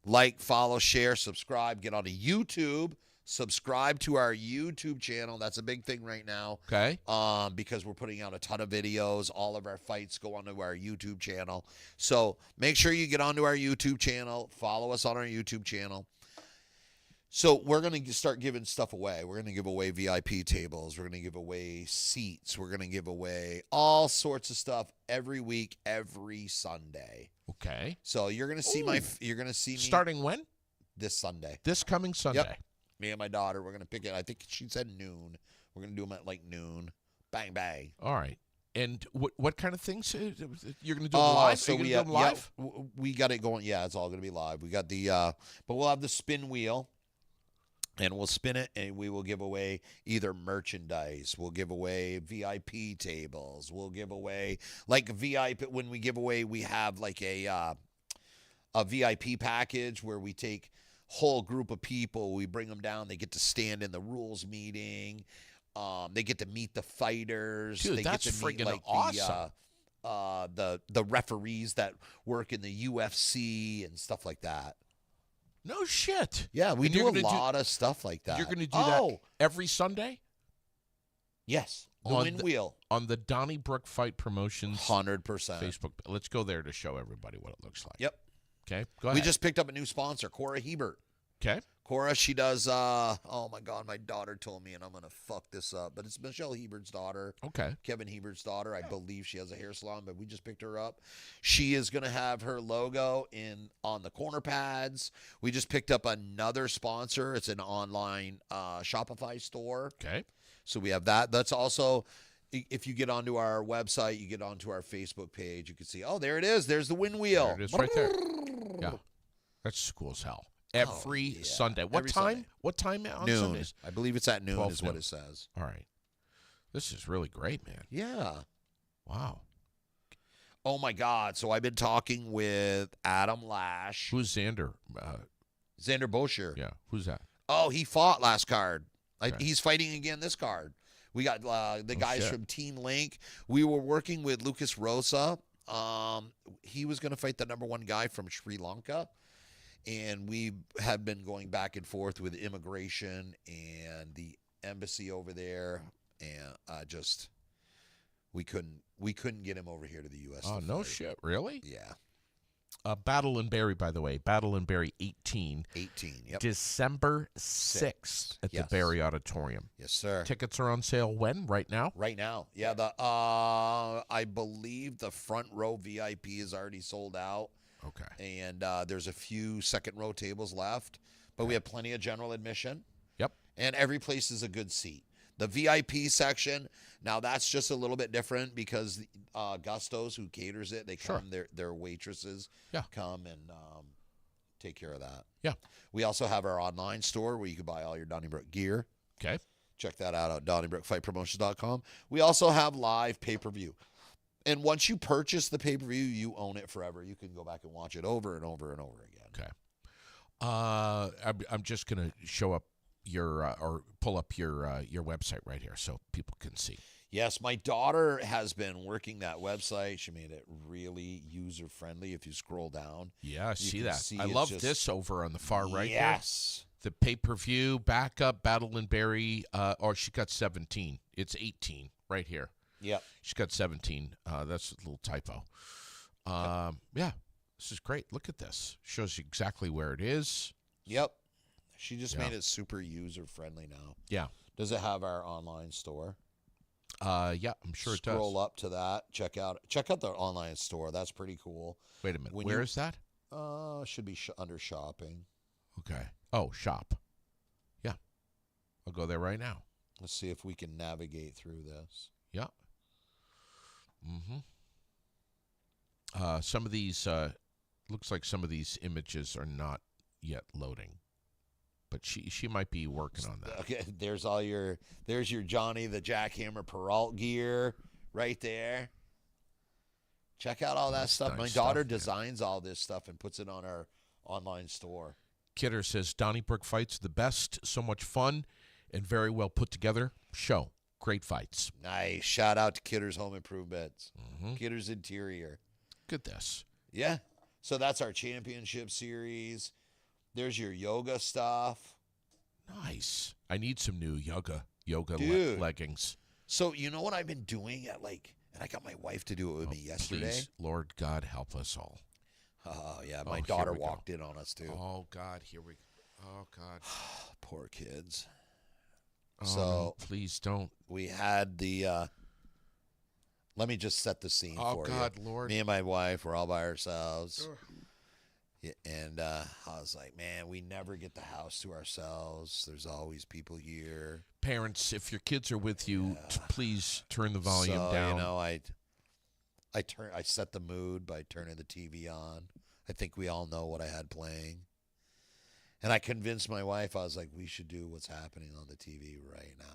Like, follow, share, subscribe, get on to YouTube. Subscribe to our YouTube channel. That's a big thing right now. Okay. Because we're putting out a ton of videos. All of our fights go onto our YouTube channel. So make sure you get onto our YouTube channel. Follow us on our YouTube channel. So we're going to start giving stuff away. We're going to give away VIP tables. We're going to give away seats. We're going to give away all sorts of stuff every week, every Sunday. Okay. So you're going to see you're going to see me starting when? This Sunday. This coming Sunday. Yep. Me and my daughter, we're going to pick it. I think she said noon. We're going to do them at like noon. Bang, bang. All right. And what kind of things you're going to do live? So we have live? we got it going. Yeah, it's all going to be live. We got the, but we'll have the spin wheel, and we'll spin it, and we will give away either merchandise. We'll give away VIP tables. We'll give away like VIP. When we give away, we have like a VIP package where we take whole group of people. We bring them down. They get to stand in the rules meeting. They get to meet the fighters. Dude, they that's get to meet friggin' like awesome. The referees that work in the UFC and stuff like that. No shit. Yeah, we And do you're a gonna lot of stuff like that. You're going to do that every Sunday? Yes. The Wind Wheel. On the Donnybrook Fight Promotions 100%. Facebook. Let's go there to show everybody what it looks like. Yep. Okay, go ahead. We just picked up a new sponsor, Cora Hebert. Okay. Cora, she does, oh my God, my daughter told me, and I'm going to fuck this up, but it's Michelle Hebert's daughter. Okay. Kevin Hebert's daughter. I believe she has a hair salon, but we just picked her up. She is going to have her logo on the corner pads. We just picked up another sponsor. It's an online Shopify store. Okay. So we have that. That's also, if you get onto our website, you get onto our Facebook page, you can see, oh, there it is. There's the Wind Wheel. There it is right there. Yeah. That's cool as hell. Every Sunday. What Every time? Sunday. What time on Noon. Sundays? I believe it's at noon 12 is what noon. it says. All right. This is really great, man. Yeah. Wow. Oh, my God. So I've been talking with Adam Lash. Who's Xander? Xander Bosher. Yeah. Who's that? Oh, he fought last card. Okay. He's fighting again this card. We got the guys from Team Link. We were working with Lucas Rosa. He was going to fight the -- guy from Sri Lanka. And we have been going back and forth with immigration and the embassy over there. And we couldn't get him over here to the U.S. Oh, no shit. Really? Yeah. Battle and Berry, by the way. Battle and Berry 18. 18, yep. December 6th at the Berry Auditorium. Yes, sir. Tickets are on sale when? Right now? Right now. Yeah, I believe the front row VIP is already sold out. Okay. And there's a few second row tables left, but we have plenty of general admission. Yep. And every place is a good seat. The VIP section, now that's just a little bit different because Gustos, who caters it, they come, their waitresses come and take care of that. Yeah. We also have our online store where you can buy all your Donnybrook gear. Okay. Check that out at DonnybrookFightPromotions.com. We also have live pay-per-view. And once you purchase the pay-per-view, you own it forever. You can go back and watch it over and over and over again. Okay. I'm just going to show up or pull up your website right here so people can see. Yes, my daughter has been working that website. She made it really user-friendly. If you scroll down. Yeah, I see that. See I love this over on the far right. Yes. The pay-per-view backup, Battle and Berry, or she got 17. It's 18 right here. Yep. She's got 17. That's a little typo. Yeah, this is great. Look at this. Shows you exactly where it is. Yep. She just made it super user-friendly now. Yeah. Does it have our online store? Yeah, I'm sure it does. Scroll up to that. Check out the online store. That's pretty cool. Wait a minute. Where is that? Should be under shopping. Okay. Oh, shop. Yeah. I'll go there right now. Let's see if we can navigate through this. Yeah. Mm-hmm. Some of these, looks like some of these images are not yet loading. But she might be working on that. Okay, there's your Johnny the Jackhammer Peralt gear right there. Check out all that stuff. Nice My daughter stuff, designs all this stuff and puts it on our online store. Kidder says Donnybrook fights the best, so much fun, and very well put together show. Great fights. Nice. Shout out to Kidder's Home Improvements. Mm-hmm. Kidder's Interior. Look at this. Yeah. So that's our championship series. There's your yoga stuff. Nice. I need some new yoga leggings. So you know what I've been doing and I got my wife to do it with me yesterday. Please, Lord God, help us all. Oh, yeah. My daughter walked in on us, too. Oh, God. Here we go. Oh, God. Poor kids. Oh, so no, please don't. We had the let me just set the scene for you. Oh, God, Lord. Me and my wife were all by ourselves. Yeah, and I was like, man, we never get the house to ourselves. There's always people here. Parents, if your kids are with you, please turn the volume down. You know, I set the mood by turning the TV on. I think we all know what I had playing. And I convinced my wife, I was like, we should do what's happening on the TV right now.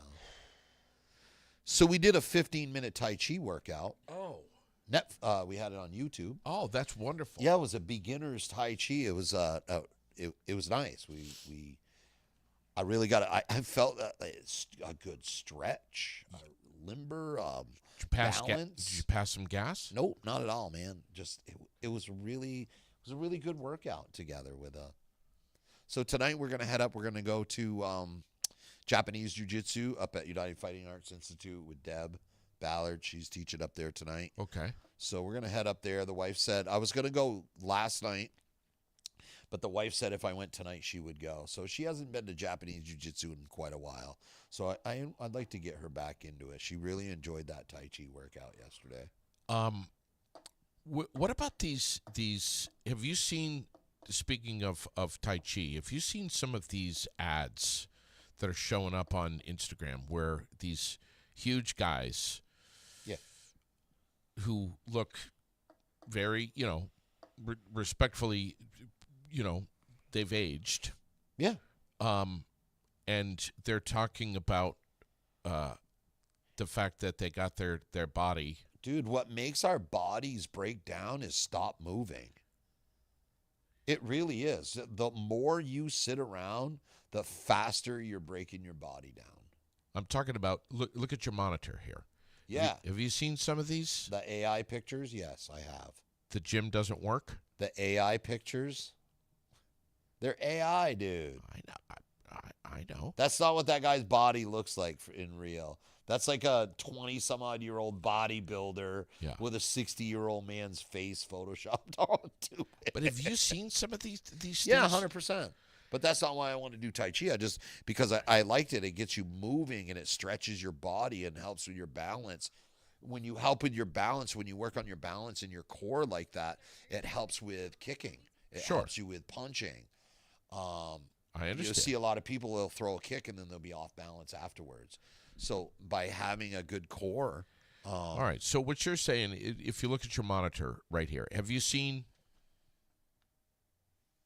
So we did a 15-minute Tai Chi workout. Oh. We had it on YouTube. Oh, that's wonderful. Yeah, it was a beginner's Tai Chi. It was it was nice. I really got it. I felt a good stretch, limber, balance. Did you pass some gas? Nope, not at all, man. Just it was a really good workout together with a. So tonight we're gonna head up. We're gonna go to Japanese Jiu-Jitsu up at United Fighting Arts Institute with Deb Ballard. She's teaching up there tonight. Okay. So we're gonna head up there. The wife said I was gonna go last night, but the wife said if I went tonight she would go. So she hasn't been to Japanese Jiu-Jitsu in quite a while. So I'd like to get her back into it. She really enjoyed that Tai Chi workout yesterday. What about these? Have you seen? Speaking of Tai Chi, have you seen some of these ads that are showing up on Instagram where these huge guys, who look very, respectfully, they've aged. Yeah. And they're talking about the fact that they got their body. Dude, what makes our bodies break down is stop moving. It really is. The more you sit around, the faster you're breaking your body down. I'm talking about, look at your monitor here. Yeah. Have you seen some of these? The AI pictures? Yes, I have. The gym doesn't work? The AI pictures? They're AI, dude. I know. That's not what that guy's body looks like in real. That's like a 20-some-odd-year-old bodybuilder with a 60-year-old man's face photoshopped onto it. But have you seen some of these things? Yeah, 100%. But that's not why I want to do Tai Chi. Because I liked it. It gets you moving and it stretches your body and helps with your balance. When you help with your balance, when you work on your balance in your core like that, it helps with kicking. It helps you with punching. I understand. You'll see a lot of people, they'll throw a kick and then they'll be off balance afterwards. So by having a good core. All right. So what you're saying, if you look at your monitor right here, have you seen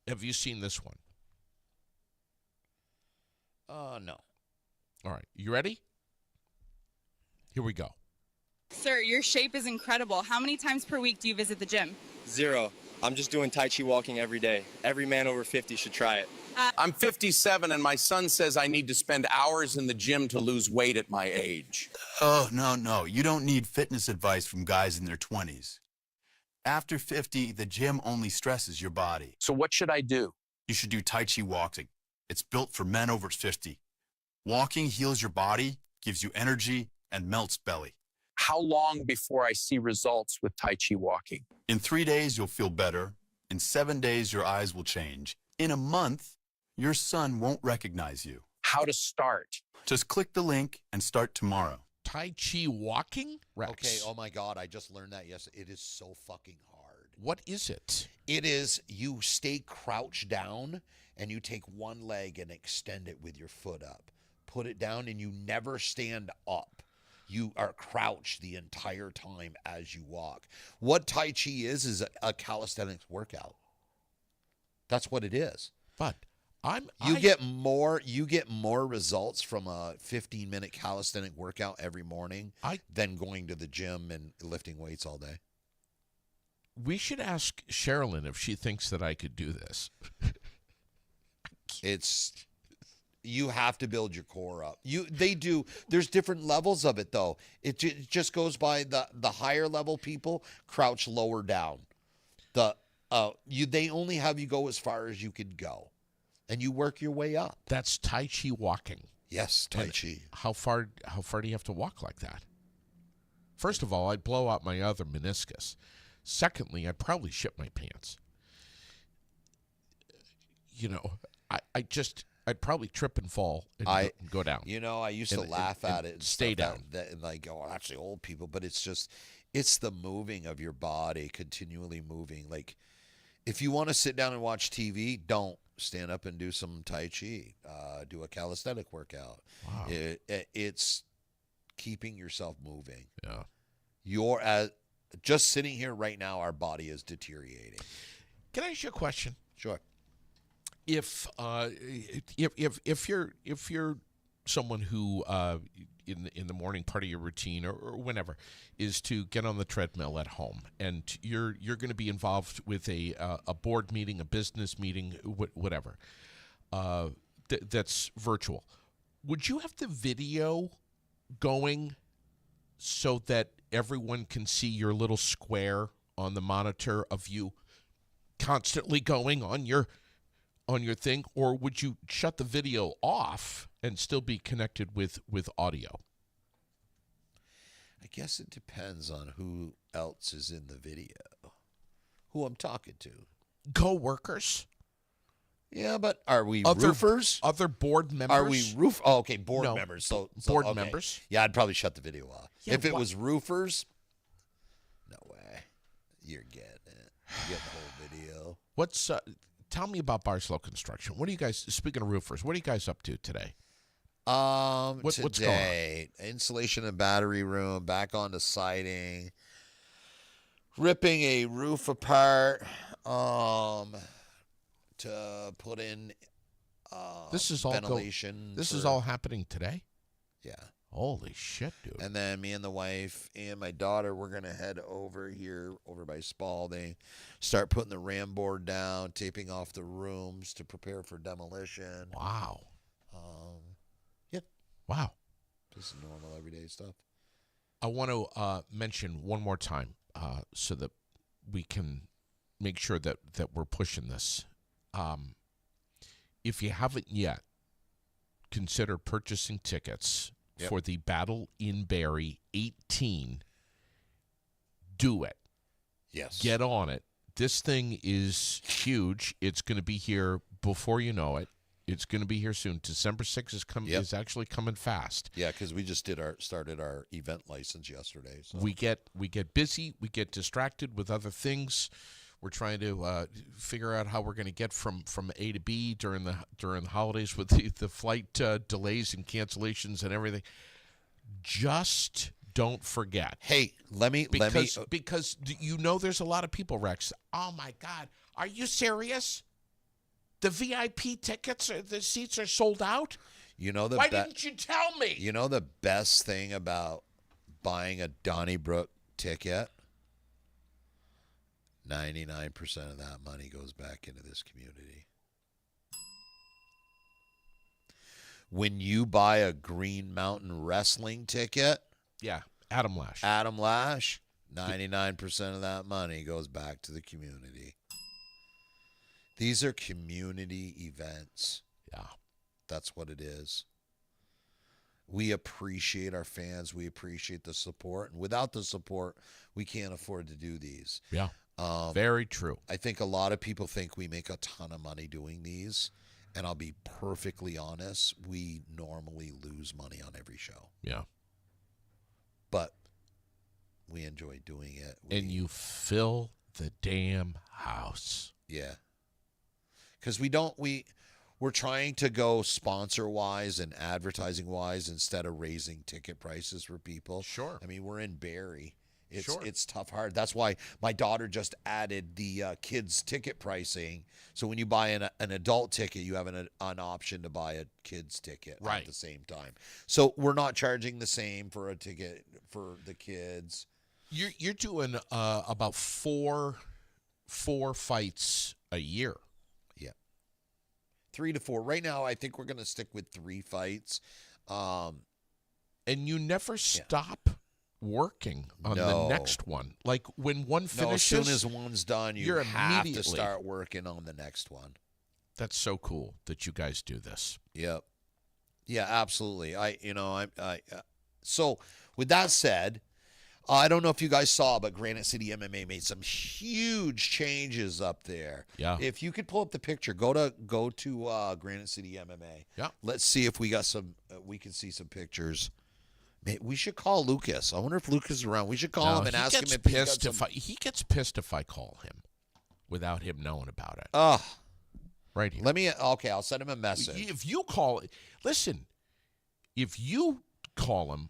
this one? No. All right. You ready? Here we go. Sir, your shape is incredible. How many times per week do you visit the gym? 0. I'm just doing Tai Chi walking every day. Every man over 50 should try it. I'm 57 and my son says I need to spend hours in the gym to lose weight at my age. Oh, no. You don't need fitness advice from guys in their 20s. After 50, the gym only stresses your body. So what should I do? You should do Tai Chi walking. It's built for men over 50. Walking heals your body, gives you energy, and melts belly. How long before I see results with Tai Chi walking? In 3 days, you'll feel better. In 7 days, your eyes will change. In a month, your son won't recognize you. How to start? Just click the link and start tomorrow. Tai Chi walking, Rex? Okay, oh my God, I just learned that yesterday. It is so fucking hard. What is it? It is you stay crouched down and you take one leg and extend it with your foot up. Put it down and you never stand up. You are crouched the entire time as you walk. What Tai Chi is a calisthenics workout. That's what it is. But You get more results from a 15-minute calisthenic workout every morning than going to the gym and lifting weights all day. We should ask Sherilyn if she thinks that I could do this. You have to build your core up. There's different levels of it though. It just goes by the higher level people crouch lower down. They only have you go as far as you could go. And you work your way up. That's Tai Chi walking. Yes, Tai Chi. How far do you have to walk like that? First of all, I'd blow out my other meniscus. Secondly, I'd probably shit my pants. You know, I'd probably trip and fall and go down. You know, I used to laugh at it and stay down. And like, oh, that's the old people. But it's the moving of your body, continually moving. Like, if you want to sit down and watch TV, don't. Stand up and do some Tai Chi. Do a calisthenic workout. Wow. It's keeping yourself moving. Yeah. Just sitting here right now, our body is deteriorating. Can I ask you a question? Sure. If you're someone who in the morning part of your routine or whenever is to get on the treadmill at home, and you're going to be involved with a board meeting, a business meeting, whatever, that's virtual, would you have the video going so that everyone can see your little square on the monitor of you constantly going on your thing, or would you shut the video off and still be connected with audio? I guess it depends on who else is in the video, who I'm talking to. Co-workers? Yeah, but are we roofers? Other board members? Are we okay, board members. So board okay. members? Yeah, I'd probably shut the video off. Yeah, if it was roofers, no way. You're getting it. You're getting the whole video. Tell me about Barslow Construction. What are you guys, speaking of roofers, what are you guys up to today? What's going on? Insulation and battery room, back onto siding, ripping a roof apart, to put in This is all ventilation. This is all happening today? Yeah. Holy shit, dude. And then me and the wife and my daughter, we're going to head over by Spalding, start putting the ram board down, taping off the rooms to prepare for demolition. Wow. Yeah. Wow. Just normal everyday stuff. I want to mention one more time so that we can make sure that we're pushing this. If you haven't yet, consider purchasing tickets for the Battle in Barrie 18. Do it. Yes. Get on it. This thing is huge. It's going to be here before you know it. It's going to be here soon. December 6th is actually coming fast. Yeah, because we just started our event license yesterday. So. We get busy. We get distracted with other things. We're trying to figure out how we're going to get from A to B during the holidays with the flight delays and cancellations and everything. Just don't forget. Hey, because you know there's a lot of people, Rex. Oh my God, are you serious? The VIP tickets, the seats are sold out. Why didn't you tell me? You know the best thing about buying a Donnybrook ticket? 99% of that money goes back into this community. When you buy a Green Mountain Wrestling ticket, Adam Lash, 99% of that money goes back to the community. These are community events. Yeah. That's what it is. We appreciate our fans. We appreciate the support. And without the support, we can't afford to do these. Yeah. Very true. I think a lot of people think we make a ton of money doing these. And I'll be perfectly honest, we normally lose money on every show. Yeah. But we enjoy doing it. And you fill the damn house. Yeah. Because we're trying to go sponsor-wise and advertising-wise instead of raising ticket prices for people. Sure. I mean, we're in Barrie. It's tough hard. That's why my daughter just added the kids ticket pricing. So when you buy an adult ticket, you have an option to buy a kids ticket at the same time. So we're not charging the same for a ticket for the kids. You're doing about four fights a year. Yeah. 3 to 4. Right now, I think we're going to stick with 3 fights. And you never stop working on the next one. Like when one finishes, as soon as one's done, you have to start working on the next one. That's so cool that you guys do this. Yep. Yeah, absolutely. So with that said, I don't know if you guys saw, but Granite City MMA made some huge changes up there. Yeah. If you could pull up the picture, go to Granite City MMA. Yeah. Let's see if we got some. We can see some pictures. We should call Lucas. I wonder if Lucas is around. We should call him and ask him if he gets pissed if I call him without him knowing about it. Right here. I'll send him a message. If you call him,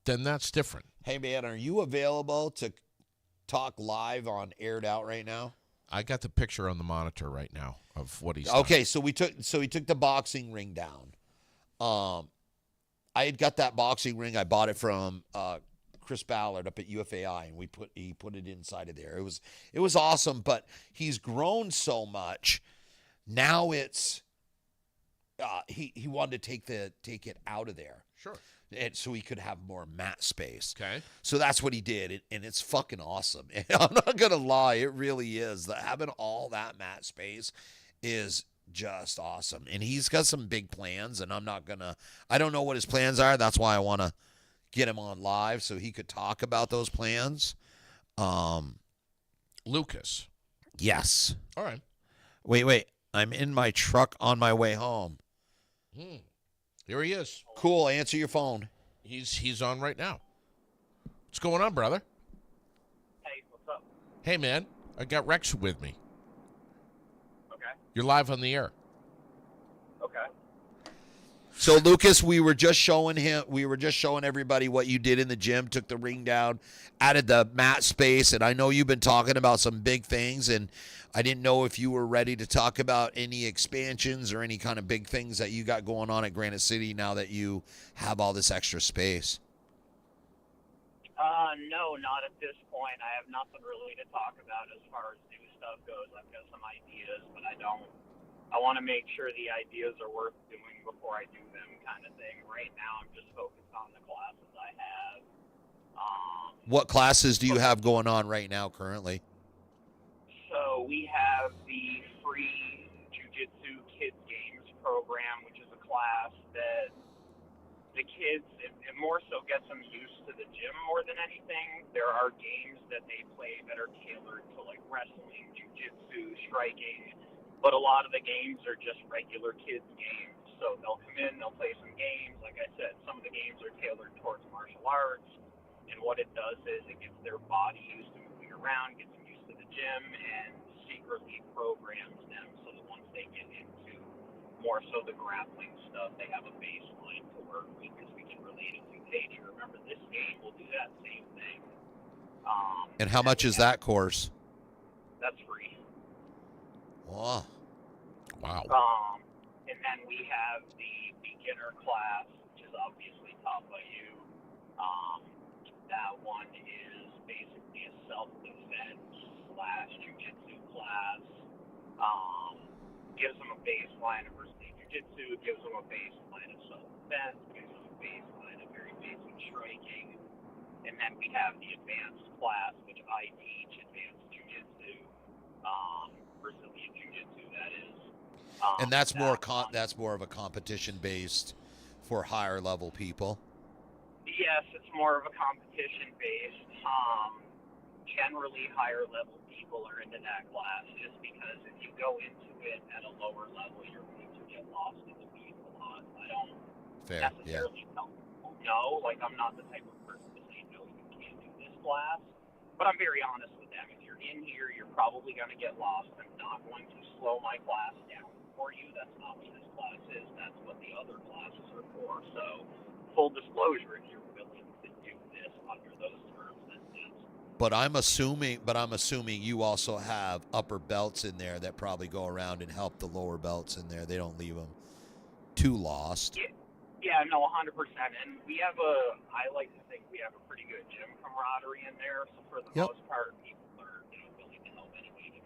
then that's different. Hey man, are you available to talk live on Aired Out right now? I got the picture on the monitor right now of what he's okay. So he took the boxing ring down. I had got that boxing ring. I bought it from Chris Ballard up at UFAI, and he put it inside of there. It was awesome, but he's grown so much. Now it's he wanted to take it out of there. Sure. And so he could have more mat space. Okay. So that's what he did, and it's fucking awesome. And I'm not gonna lie, it really is. Having all that mat space is just awesome. And he's got some big plans, and I don't know what his plans are. That's why I want to get him on live so he could talk about those plans. Lucas. Yes. All right. Wait. I'm in my truck on my way home. Here he is. Cool. Answer your phone. He's on right now. What's going on, brother? Hey, what's up? Hey, man. I got Rex with me. Okay. You're live on the air. Okay. So Lucas, we were just showing everybody what you did in the gym, took the ring down, added the mat space, and I know you've been talking about some big things, and I didn't know if you were ready to talk about any expansions or any kind of big things that you got going on at Granite City now that you have all this extra space. No, not at this point. I have nothing really to talk about as far as new stuff goes. I've got some ideas, but I want to make sure the ideas are worth doing before I do them, kind of thing. Right now, I'm just focused on the classes I have. What classes do you have going on right now currently? So we have the free Jiu-Jitsu Kids Games program, which is a class that the kids, it more so gets them used to the gym more than anything. There are games that they play that are tailored to like wrestling, jiu-jitsu, striking, but a lot of the games are just regular kids games. So they'll come in, they'll play some games. Like I said, some of the games are tailored towards martial arts, and what it does is it gets their body used to moving around, gets them used to the gym, and secretly programs them so that once they get into more so the grappling stuff, they have a baseline to work with because we can relate it to nature. Remember, this game will do that same thing. And how much is that course? That's free. Wow. And then we have the beginner class, which is obviously taught by you. That one is basically a self-defense / jiu-jitsu class. Gives them a baseline of Brazilian jiu-jitsu, gives them a baseline of self-defense, gives them a baseline of very basic striking. And then we have the advanced class, which I teach, advanced jiu-jitsu, Brazilian jiu-jitsu, that is. And that's more that's more of a competition based for higher level people. Yes, it's more of a competition based. Generally, higher level people are into that class just because if you go into it at a lower level, you're going to get lost in the weeds a lot. I don't necessarily tell people no. Like, I'm not the type of person to say no, you can't do this class. But I'm very honest with them. If you're in here, you're probably going to get lost. I'm not going to slow my class down for you. That's not what this class is. That's what the other classes are for. So, full disclosure, if you're willing to do this under those terms, then yes. But I'm assuming you also have upper belts in there that probably go around and help the lower belts in there. They don't leave them too lost. Yeah, no, 100%. And I like to think we have a pretty good gym camaraderie in there. So for the most part, people are willing to help anybody.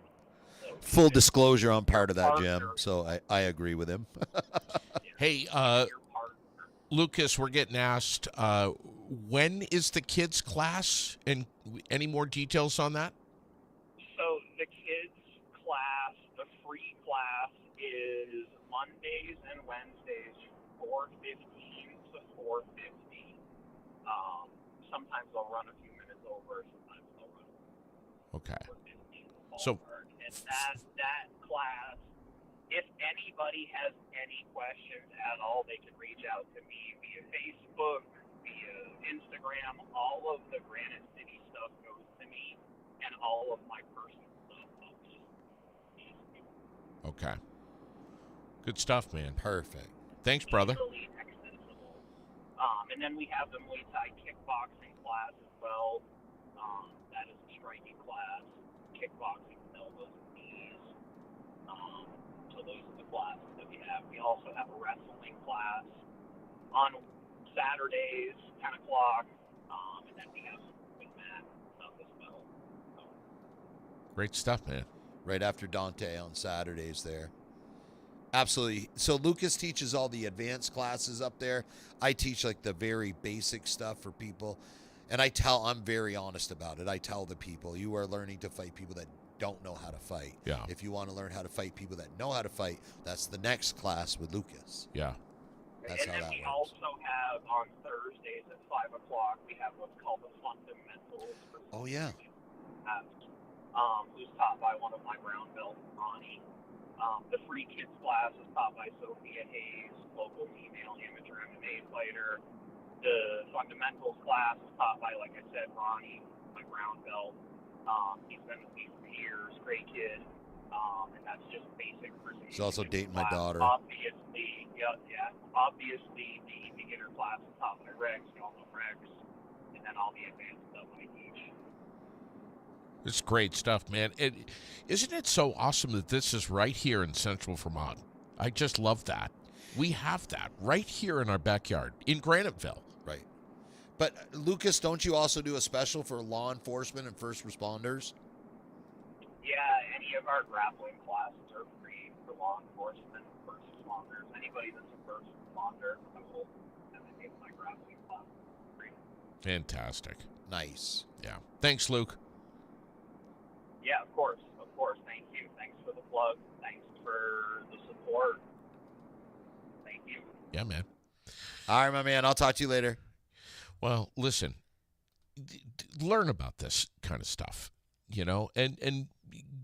So Full disclosure, I'm part of that gym, so I agree with him. Hey, Lucas, we're getting asked, when is the kids' class? And any more details on that? So the kids' class, the free class, is Mondays and Wednesdays, 4:15 to 4:50. Sometimes they'll run a few minutes over. Sometimes they'll run. Okay. 4:15. So, and that class, if anybody has any questions at all, they can reach out to me via Facebook, via Instagram. All of the Granite City stuff goes to me, and all of my personal stuff goes to me. Okay. Good stuff, man. Perfect. Thanks, brother. Easily accessible. And then we have the Muay Thai kickboxing class as well. That is a striking class. Kickboxing, elbows, and knees. So those are the classes that we have. We also have a wrestling class on Saturdays, 10 o'clock. And then we have with Matt stuff as well. So. Great stuff, man. Right after Dante on Saturdays there. Absolutely. So Lucas teaches all the advanced classes up there. I teach like the very basic stuff for people. And I'm very honest about it. I tell the people, you are learning to fight people that don't know how to fight. Yeah. If you want to learn how to fight people that know how to fight, that's the next class with Lucas. Yeah. That's and how then that we works. also have on Thursdays at 5 o'clock, we have what's called the fundamentals. Oh, yeah. Who's taught by one of my brown belts, Ronnie. The free kids class is taught by Sophia Hayes, local female amateur MMA fighter. The fundamentals class is taught by, like I said, Ronnie, my brown belt. He's been with me for years, great kid. And that's just basic precision. He's also dating my daughter. Obviously, Obviously, the beginner class is taught by Rex, y'all know Rex, and then all the advanced stuff I teach. It's great stuff, man. Isn't it so awesome that this is right here in Central Vermont? I just love that. We have that right here in our backyard in Graniteville. Right. But, Lucas, don't you also do a special for law enforcement and first responders? Yeah, any of our grappling classes are free for law enforcement, first responders. Anybody that's a first responder, I will make my grappling class free. Fantastic. Nice. Yeah. Thanks, Luke. Yeah, of course. Thank you. Thanks for the plug. Thanks for the support. Thank you. Yeah, man. All right, my man. I'll talk to you later. Well, listen, learn about this kind of stuff, and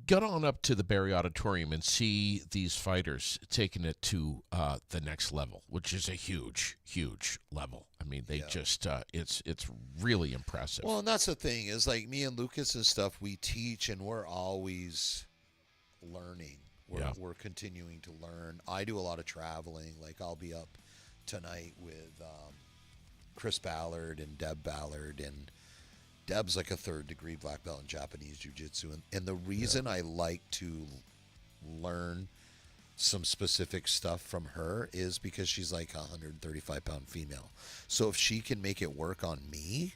get on up to the Barrie Auditorium and see these fighters taking it to the next level, which is a huge, huge level. I mean, they just, it's really impressive. Well, and that's the thing is like me and Lucas and stuff, we teach and we're always learning. We're continuing to learn. I do a lot of traveling. Like I'll be up tonight with Chris Ballard and Deb Ballard, and Deb's like a 3rd degree black belt in Japanese jiu-jitsu. And the reason I like to learn some specific stuff from her is because she's like a 135-pound female. So if she can make it work on me,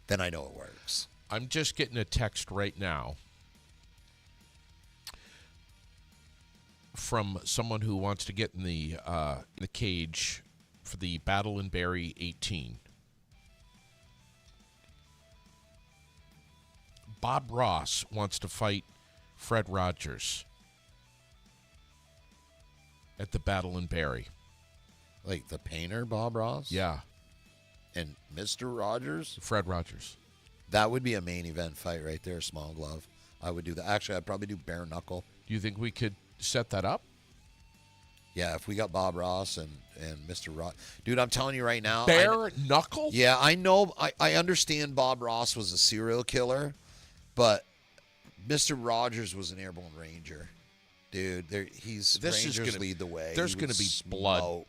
then I know it works. I'm just getting a text right now from someone who wants to get in the cage for the Battle in Barrie 18. Bob Ross wants to fight Fred Rogers. at the Battle in Barrie. Like the painter, Bob Ross? Yeah, And Mr. Rogers? Fred Rogers. That would be a main event fight right there, small glove. I would do that. Actually, I'd probably do bare knuckle. Do you think we could set that up? Yeah, if we got Bob Ross and Mr. Ross. Dude, I'm telling you right now. Bare knuckle? Yeah, I know. I understand Bob Ross was a serial killer, but Mr. Rogers was an airborne ranger. Dude, Rangers lead the way. There's going to be blood.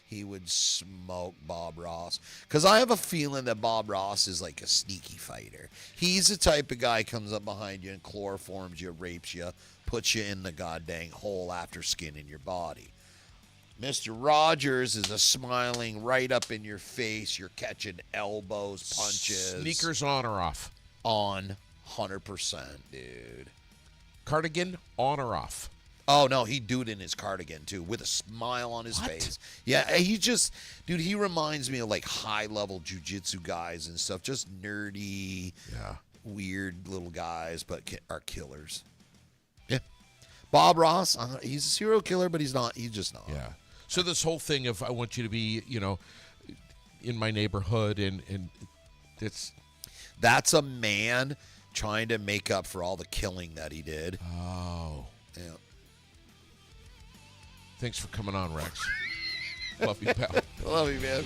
He would smoke Bob Ross. Because I have a feeling that Bob Ross is like a sneaky fighter. He's the type of guy comes up behind you and chloroforms you, rapes you, puts you in the goddamn hole after skinning your body. Mr. Rogers is a smiling right up in your face. You're catching elbows, punches. Sneakers on or off? On 100%, dude. Cardigan on or off? Oh, no, he'd do it in his cardigan, too, with a smile on his face. Yeah, he reminds me of, like, high-level jiu-jitsu guys and stuff. Just nerdy, weird little guys, but are killers. Yeah. Bob Ross, he's a serial killer, but he's just not. Yeah. So this whole thing of I want you to be, in my neighborhood and That's a man trying to make up for all the killing that he did. Oh. Yeah. Thanks for coming on, Rex. Love you, pal. Love you, man.